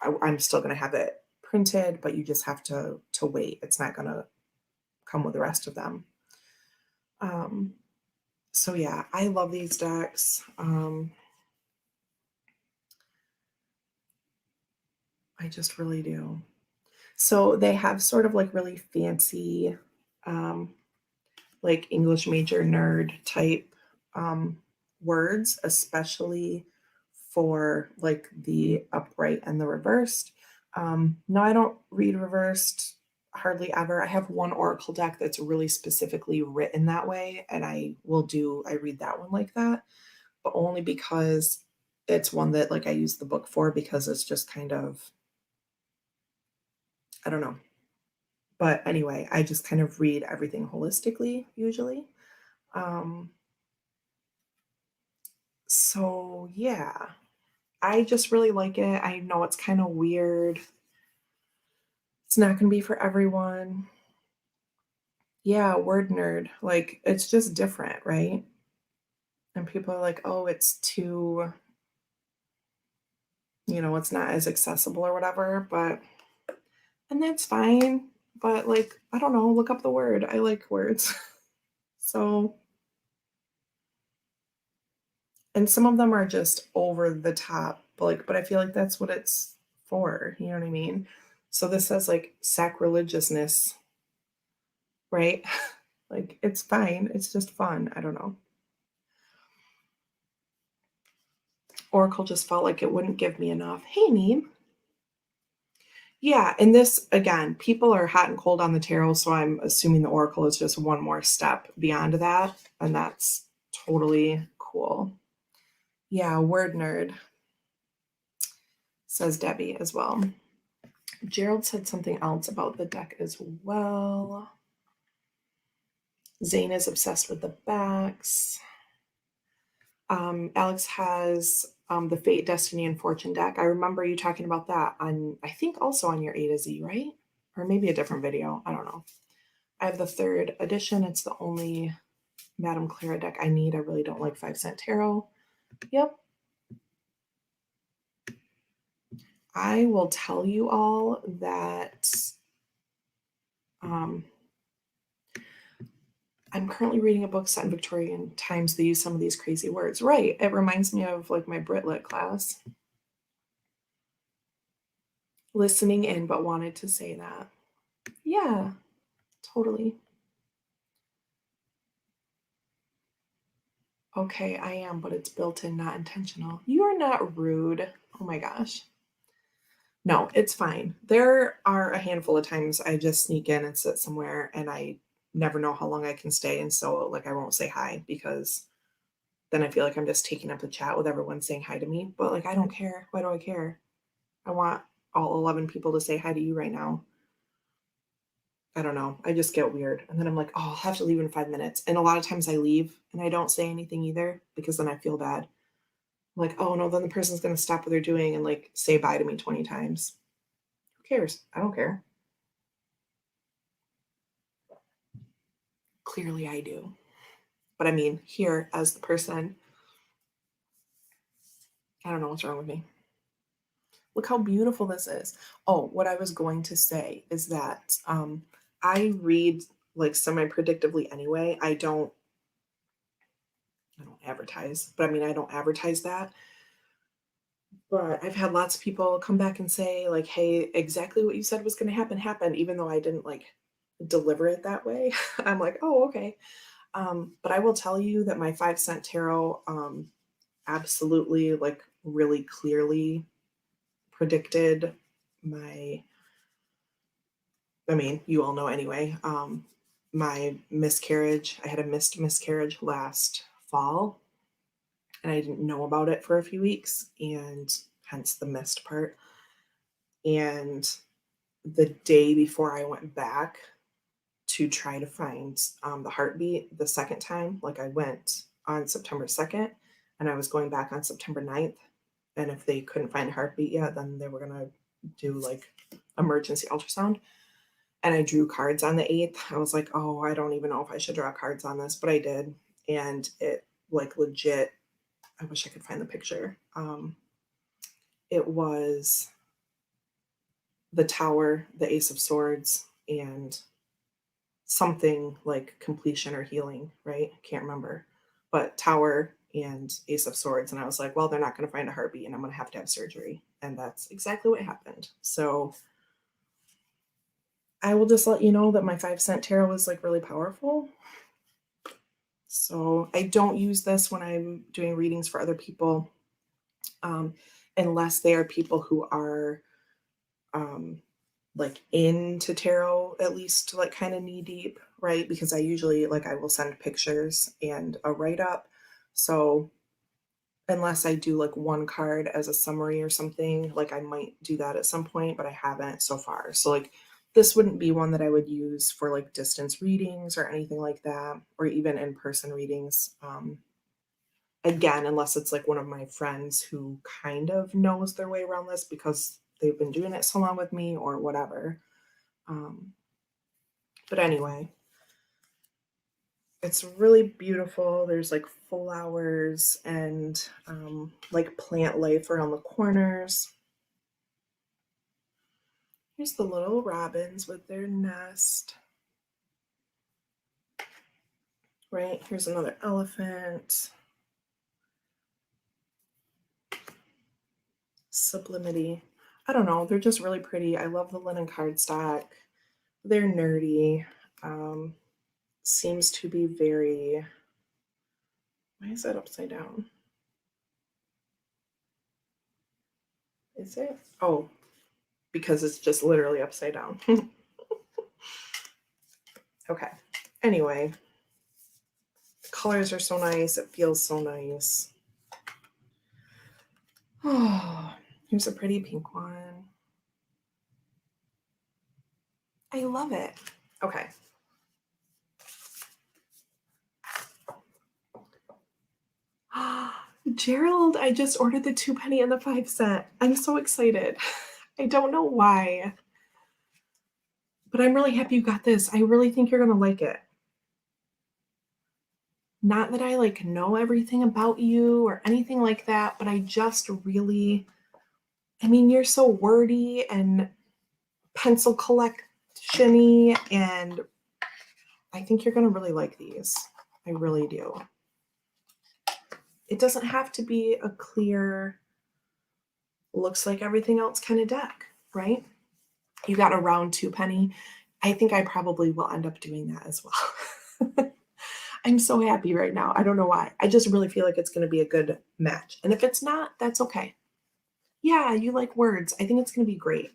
I'm still going to have it printed, but you just have to wait. It's not going to come with the rest of them. So yeah, I love these decks. I just really do. So they have sort of like really fancy, like English major nerd type words, especially for like the upright and the reversed. No, I don't read reversed hardly ever. I have one oracle deck that's really specifically written that way, and I read that one like that, but only because it's one that like I use the book for, because it's just kind of, I don't know. But anyway, I just kind of read everything holistically usually. So yeah, I just really like it. I know it's kind of weird. It's not going to be for everyone. Yeah, word nerd. Like, it's just different, right? And people are like, oh, it's too, it's not as accessible or whatever. And that's fine. But, like, I don't know, look up the word. I like words. So, and some of them are just over the top, but I feel like that's what it's for. You know what I mean? So this says like sacrilegiousness, right? Like, it's fine. It's just fun. I don't know. Oracle just felt like it wouldn't give me enough. Hey, Neem. Yeah, and this, again, people are hot and cold on the tarot, so I'm assuming the Oracle is just one more step beyond that, and that's totally cool. Yeah, word nerd, says Debbie as well. Gerald said something else about the deck as well. Zane is obsessed with the backs. Alex has the Fate, Destiny, and Fortune deck. I remember you talking about that I think also on your A to Z, right? Or maybe a different video. I don't know. I have the third edition. It's the only Madame Clara deck I need. I really don't like 5 cent tarot. Yep. I will tell you all that I'm currently reading a book set in Victorian times. They use some of these crazy words. Right. It reminds me of like my Brit Lit class. Listening in, but wanted to say that. Yeah. Totally. Okay, I am, but it's built in, not intentional. You are not rude. Oh my gosh. No, it's fine. There are a handful of times I just sneak in and sit somewhere and I never know how long I can stay. And so, like, I won't say hi because then I feel like I'm just taking up the chat with everyone saying hi to me. But, like, I don't care. Why do I care? I want all 11 people to say hi to you right now. I don't know. I just get weird. And then I'm like, oh, I'll have to leave in 5 minutes. And a lot of times I leave and I don't say anything either because then I feel bad. I'm like, oh no, then the person's going to stop what they're doing and like say bye to me 20 times. Who cares? I don't care. Clearly I do. But I mean, here as the person, I don't know what's wrong with me. Look how beautiful this is. Oh, what I was going to say is that I read like semi-predictively anyway. I don't advertise, but I mean, I don't advertise that. But I've had lots of people come back and say, like, hey, exactly what you said was going to happen happened, even though I didn't like deliver it that way. I'm like, oh, okay. But I will tell you that my 5 cent tarot absolutely, like, really clearly predicted my, I mean, you all know anyway, my miscarriage. I had a missed miscarriage last fall and I didn't know about it for a few weeks, and hence the missed part. And the day before I went back to try to find the heartbeat the second time, like I went on September 2nd and I was going back on September 9th. And if they couldn't find a heartbeat yet, then they were going to do like emergency ultrasound. And I drew cards on the 8th. I was like, oh, I don't even know if I should draw cards on this, but I did. And it like legit, I wish I could find the picture. It was the Tower, the Ace of Swords, and something like completion or healing, right? I can't remember. But Tower and Ace of Swords. And I was like, well, they're not going to find a heartbeat and I'm going to have surgery. And that's exactly what happened. So I will just let you know that my 5 cent tarot is like really powerful. So I don't use this when I'm doing readings for other people, unless they are people who are like into tarot, at least like kind of knee deep, right? Because I usually like I will send pictures and a write up. So unless I do like one card as a summary or something, like I might do that at some point, but I haven't so far. So like this wouldn't be one that I would use for like distance readings or anything like that, or even in-person readings. Again, unless it's like one of my friends who kind of knows their way around this because they've been doing it so long with me or whatever. But anyway, it's really beautiful. There's like flowers and like plant life around the corners. Here's the little robins with their nest. Right, here's another elephant. Sublimity. I don't know, they're just really pretty. I love the linen cardstock. They're nerdy. Seems to be very, why is that upside down? Is it? Oh, because it's just literally upside down. Okay. Anyway, the colors are so nice. It feels so nice. Oh, here's a pretty pink one. I love it. Okay. Gerald, I just ordered the 2 penny and the 5 cent. I'm so excited. I don't know why, but I'm really happy you got this. I really think you're going to like it. Not that I like know everything about you or anything like that, but I just really, I mean, you're so wordy and pencil collection-y, and I think you're going to really like these. I really do. It doesn't have to be a clear, looks like everything else kind of deck, right? You got a round 2 penny. I think I probably will end up doing that as well. I'm so happy right now. I don't know why. I just really feel like it's going to be a good match. And if it's not, that's okay. Yeah, you like words. I think it's going to be great.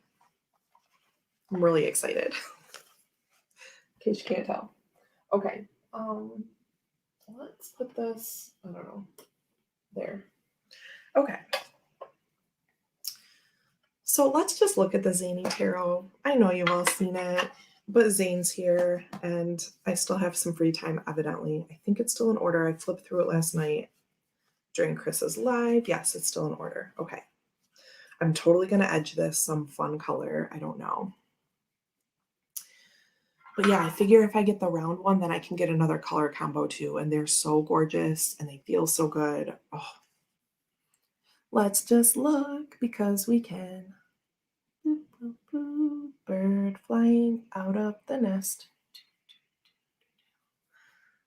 I'm really excited. In case you can't tell. Okay. Let's put this, I don't know, there. Okay. So let's just look at the Zany Tarot. I know you've all seen it, but Zane's here, and I still have some free time, evidently. I think it's still in order. I flipped through it last night during Chris's live. Yes, it's still in order. Okay. I'm totally going to edge this some fun color. I don't know. But yeah, I figure if I get the round one, then I can get another color combo too. And they're so gorgeous and they feel so good. Oh. Let's just look because we can. Boop, boop, boop. Bird flying out of the nest.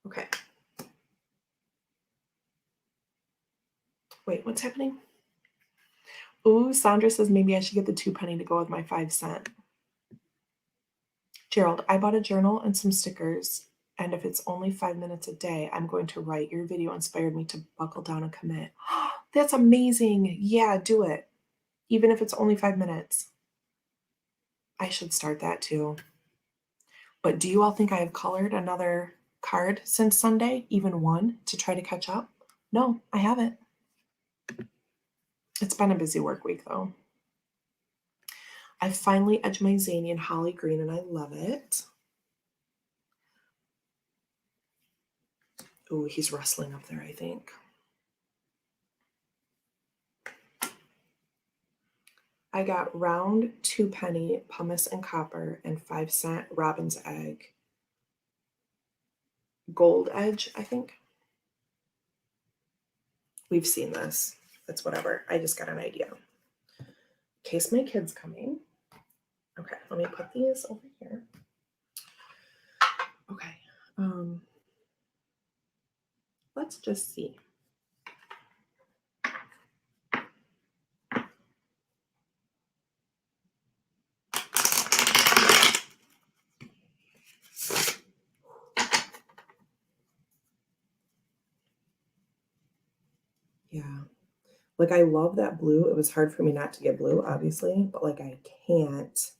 Okay. Wait, what's happening? Ooh, Sandra says maybe I should get the 2 penny to go with my 5 cent. Gerald, I bought a journal and some stickers, and if it's only 5 minutes a day, I'm going to write. Your video inspired me to buckle down and commit. That's amazing. Yeah, do it. Even if it's only 5 minutes. I should start that too. But do you all think I have colored another card since Sunday, even one, to try to catch up? No, I haven't. It's been a busy work week though. I finally edged my Zaney in holly green and I love it. Ooh, he's rustling up there, I think. I got round 2 penny pumice and copper and 5 cent robin's egg. Gold edge, I think. We've seen this. It's whatever. I just got an idea. In case my kid's coming. Okay, let me put these over here. Okay. Let's just see. Yeah. Like, I love that blue. It was hard for me not to get blue, obviously, but like I can't.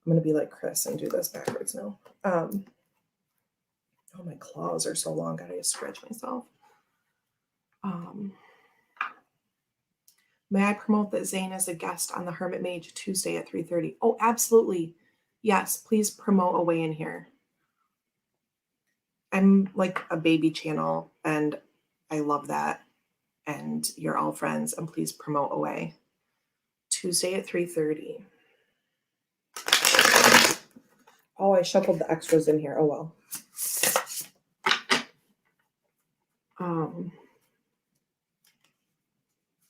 I'm going to be like Chris and do this backwards now. Oh, my claws are so long. Gotta stretch myself. May I promote that Zane is a guest on the Hermit Mage Tuesday at 3:30? Oh, absolutely. Yes, please promote away in here. I'm like a baby channel and I love that. And you're all friends, and please promote away. Tuesday at 3:30. Oh, I shuffled the extras in here. Oh well.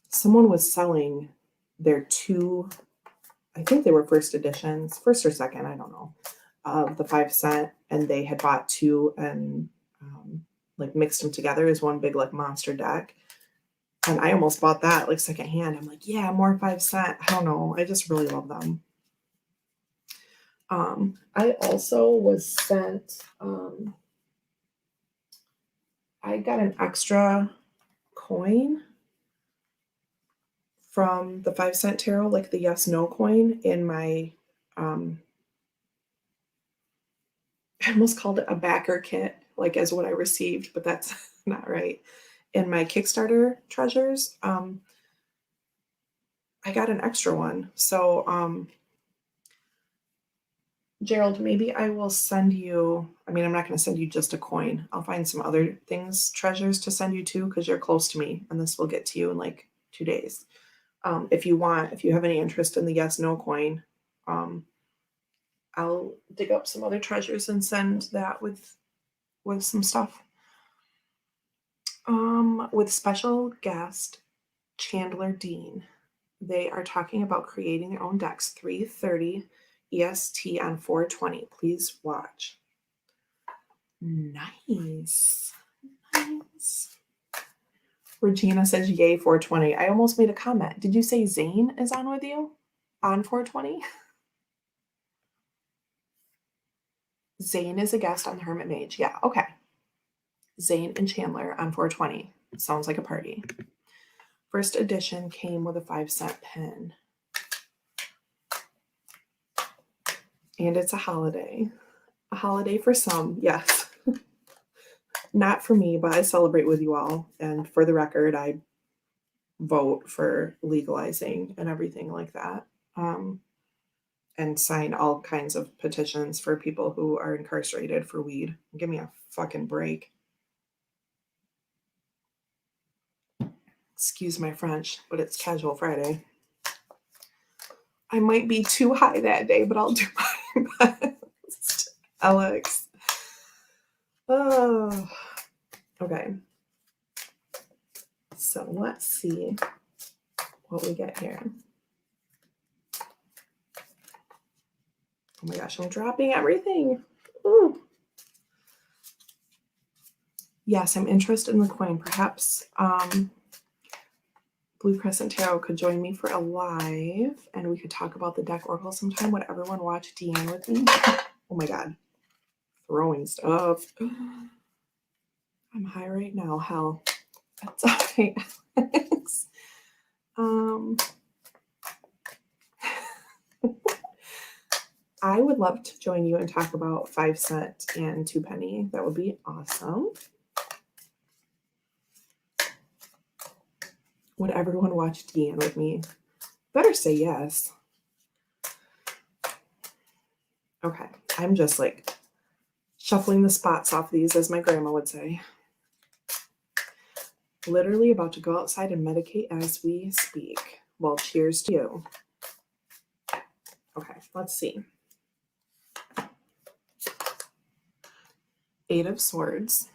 Someone was selling their two, I think they were first editions, first or second, I don't know, of the 5 cent, and they had bought two and like mixed them together as one big like monster deck. And I almost bought that like secondhand. I'm like, yeah, more 5 cent. I don't know. I just really love them. I also was sent, I got an extra coin from the 5 cent tarot, like the yes no coin in my, I almost called it a backer kit, like as what I received, but that's not right. In my Kickstarter treasures, I got an extra one. So, Gerald, maybe I will send you, I mean, I'm not going to send you just a coin. I'll find some other things, treasures to send you to, because you're close to me, and this will get to you in like 2 days. If you have any interest in the yes no coin, I'll dig up some other treasures and send that with some stuff. With special guest Chandler Dean. They are talking about creating their own decks, 3:30 EST on 4:20. Please watch. Nice. Regina says, yay, 4:20. I almost made a comment. Did you say Zane is on with you on 4:20? Zane is a guest on the Hermit Mage. Yeah, okay. Zane and Chandler on 420. Sounds like a party. First edition came with a 5-cent pen. And it's a holiday. A holiday for some, yes. Not for me, but I celebrate with you all. And for the record, I vote for legalizing and everything like that. And sign all kinds of petitions for people who are incarcerated for weed. Give me a fucking break. Excuse my French, but it's Casual Friday. I might be too high that day, but I'll do my best. Alex. Oh, okay. So let's see what we get here. Oh my gosh, I'm dropping everything. Ooh. Yes, I'm interested in the coin. Perhaps Blue Crescent Tarot could join me for a live and we could talk about the deck oracle sometime. Would everyone watch Deanne with me? Oh my God. Throwing stuff. I'm high right now. Hell. That's okay. I would love to join you and talk about 5-cent and 2-penny. That would be awesome. Would everyone watch Deanne with me? Better say yes. Okay, I'm just like shuffling the spots off these, as my grandma would say. Literally about to go outside and medicate as we speak. Well, cheers to you. Okay, let's see. 8 of Swords.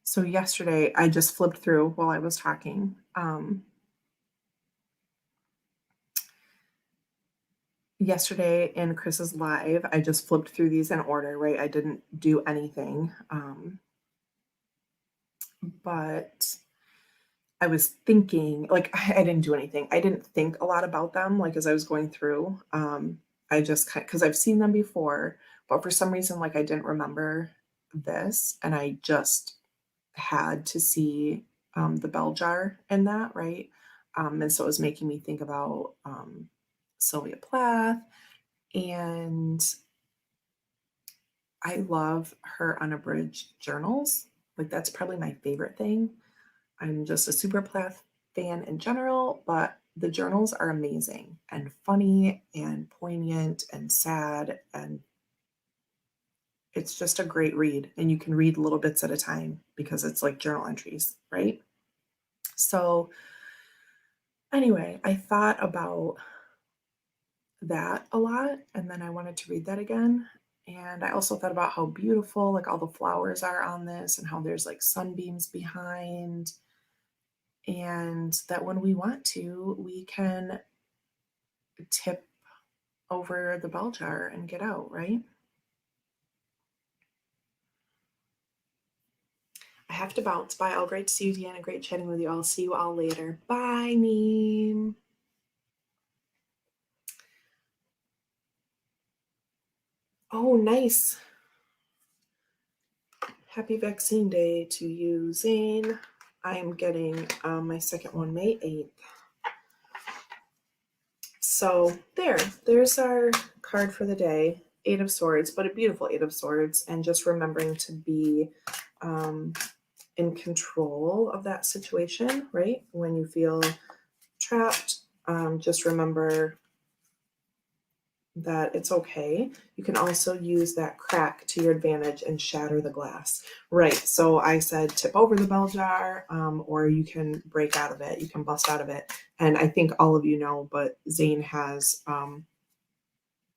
So yesterday, I just flipped through while I was talking. Yesterday in Chris's live, I just flipped through these in order, right? I didn't do anything. But I was thinking, like, I didn't do anything. I didn't think a lot about them, like, as I was going through. I just, because I've seen them before, but for some reason, like, I didn't remember this, and I just had to see the bell jar in that, right? And so it was making me think about Sylvia Plath, and I love her unabridged journals. Like, that's probably my favorite thing. I'm just a super Plath fan in general, but the journals are amazing and funny and poignant and sad, and it's just a great read. And you can read little bits at a time because it's like journal entries, right? So anyway, I thought about that a lot, and then I wanted to read that again. And I also thought about how beautiful like all the flowers are on this and how there's like sunbeams behind. And that when we want to, we can tip over the bell jar and get out, right? I have to bounce. Bye. All great to see you, Deanna. Great chatting with you. I'll see you all later. Bye, Neem. Oh, nice. Happy vaccine day to you, Zane. I am getting my second one May 8th. So there's our card for the day. 8 of Swords, but a beautiful 8 of Swords. And just remembering to be in control of that situation, right? When you feel trapped, just remember that it's okay. You can also use that crack to your advantage and shatter the glass. Right. So I said tip over the bell jar, or you can break out of it. You can bust out of it. And I think all of you know, but Zane has a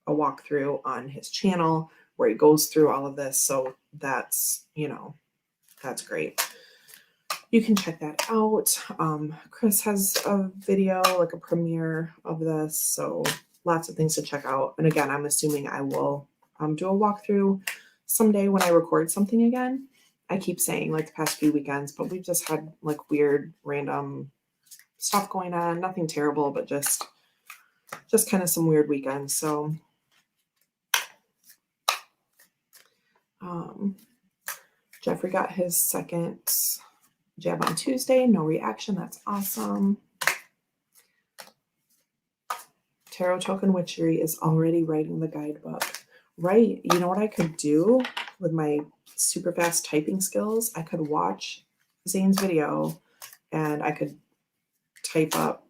walkthrough on his channel where he goes through all of this. So that's, that's great. You can check that out. Chris has a video, like a premiere of this. So lots of things to check out. And again, I'm assuming I will do a walkthrough someday when I record something again. I keep saying like the past few weekends, but we've just had like weird, random stuff going on. Nothing terrible, but just kind of some weird weekends. So Jeffrey got his second jab on Tuesday. No reaction. That's awesome. Tarot Token Witchery is already writing the guidebook. Right. You know what I could do with my super fast typing skills? I could watch Zane's video and I could type up,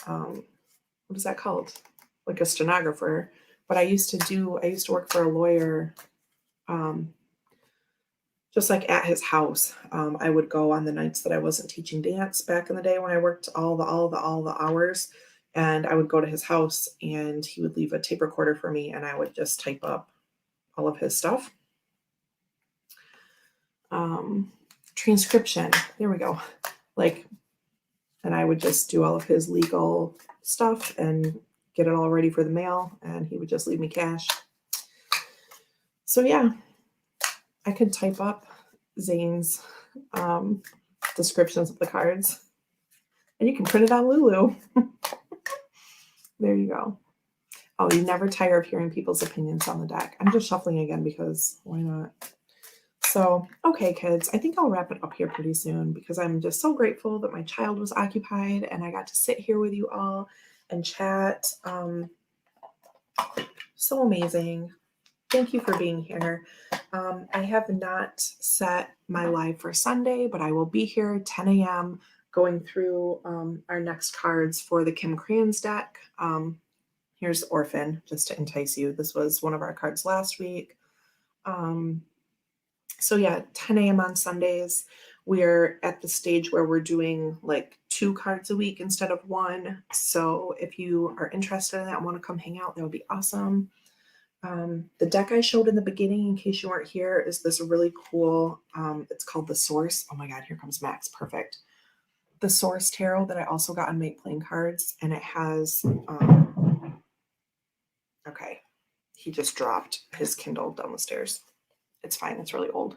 what is that called? Like a stenographer. But I used to work for a lawyer, just like at his house. I would go on the nights that I wasn't teaching dance back in the day when I worked all the hours, and I would go to his house and he would leave a tape recorder for me and I would just type up all of his stuff. Transcription, there we go. And I would just do all of his legal stuff and get it all ready for the mail, and he would just leave me cash. So yeah, I could type up Zane's descriptions of the cards, and you can print it on Lulu. There you go. Oh, you never tire of hearing people's opinions on the deck. I'm just shuffling again because why not? So, okay, kids, I think I'll wrap it up here pretty soon because I'm just so grateful that my child was occupied and I got to sit here with you all and chat. So amazing. Thank you for being here. I have not set my live for Sunday, but I will be here 10 a.m. going through our next cards for the Kim Crayons deck. Here's Orphan, just to entice you. This was one of our cards last week. So yeah, 10 a.m. on Sundays. We're at the stage where we're doing like 2 cards a week instead of 1. So if you are interested in that and want to come hang out, that would be awesome. The deck I showed in the beginning, in case you weren't here, is this really cool, it's called The Source. Oh my God, here comes Max. Perfect. The Source Tarot that I also got on Make Playing Cards, and it has, okay, he just dropped his Kindle down the stairs. It's fine, it's really old.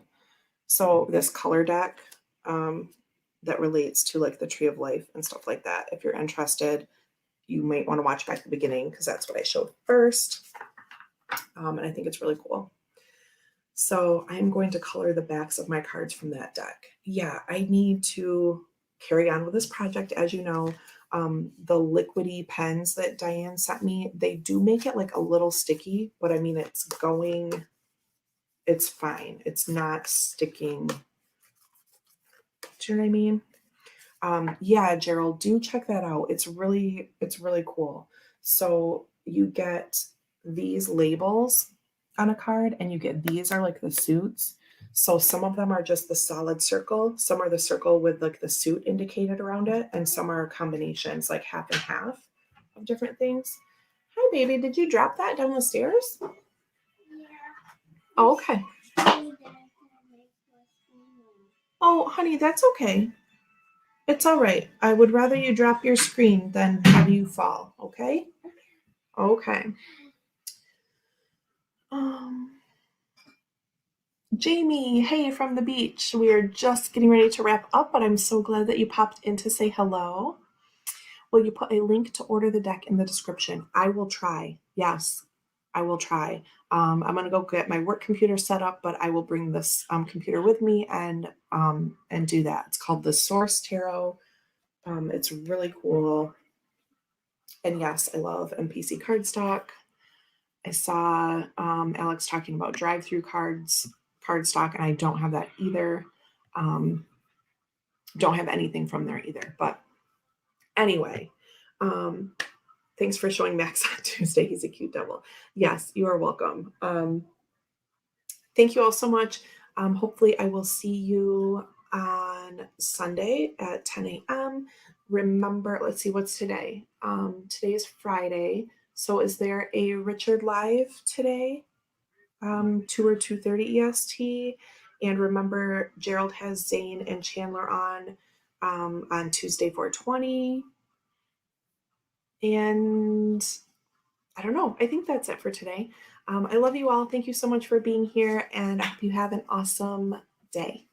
So this color deck that relates to like the Tree of Life and stuff like that. If you're interested, you might want to watch back the beginning because that's what I showed first. And I think it's really cool. So I'm going to color the backs of my cards from that deck. Yeah, I need to carry on with this project. As you know, the liquidy pens that Diane sent me, they do make it like a little sticky, but I mean, it's fine. It's not sticking. Do you know what I mean? Yeah, Gerald, do check that out. It's really cool. So you get these labels on a card and you get, these are like the suits. So some of them are just the solid circle. Some are the circle with like the suit indicated around it. And some are combinations, like half and half of different things. Hi, baby. Did you drop that down the stairs? Yeah. Oh, okay. Oh, honey, that's okay. It's all right. I would rather you drop your screen than have you fall, okay? Okay. Jamie, hey, from the beach. We are just getting ready to wrap up, but I'm so glad that you popped in to say hello. Will you put a link to order the deck in the description? I will try. Yes, I will try. I'm going to go get my work computer set up, but I will bring this computer with me and do that. It's called The Source Tarot. It's really cool. And yes, I love MPC cardstock. I saw Alex talking about drive-through cardstock, and I don't have that either. Don't have anything from there either. But anyway, thanks for showing Max on Tuesday. He's a cute devil. Yes, you are welcome. Thank you all so much. Hopefully I will see you on Sunday at 10 a.m. Remember, let's see, what's today? Today is Friday. So is there a Richard live today? 2 or 2:30 EST. And remember, Gerald has Zane and Chandler on Tuesday 420. And I don't know. I think that's it for today. I love you all. Thank you so much for being here, and I hope you have an awesome day.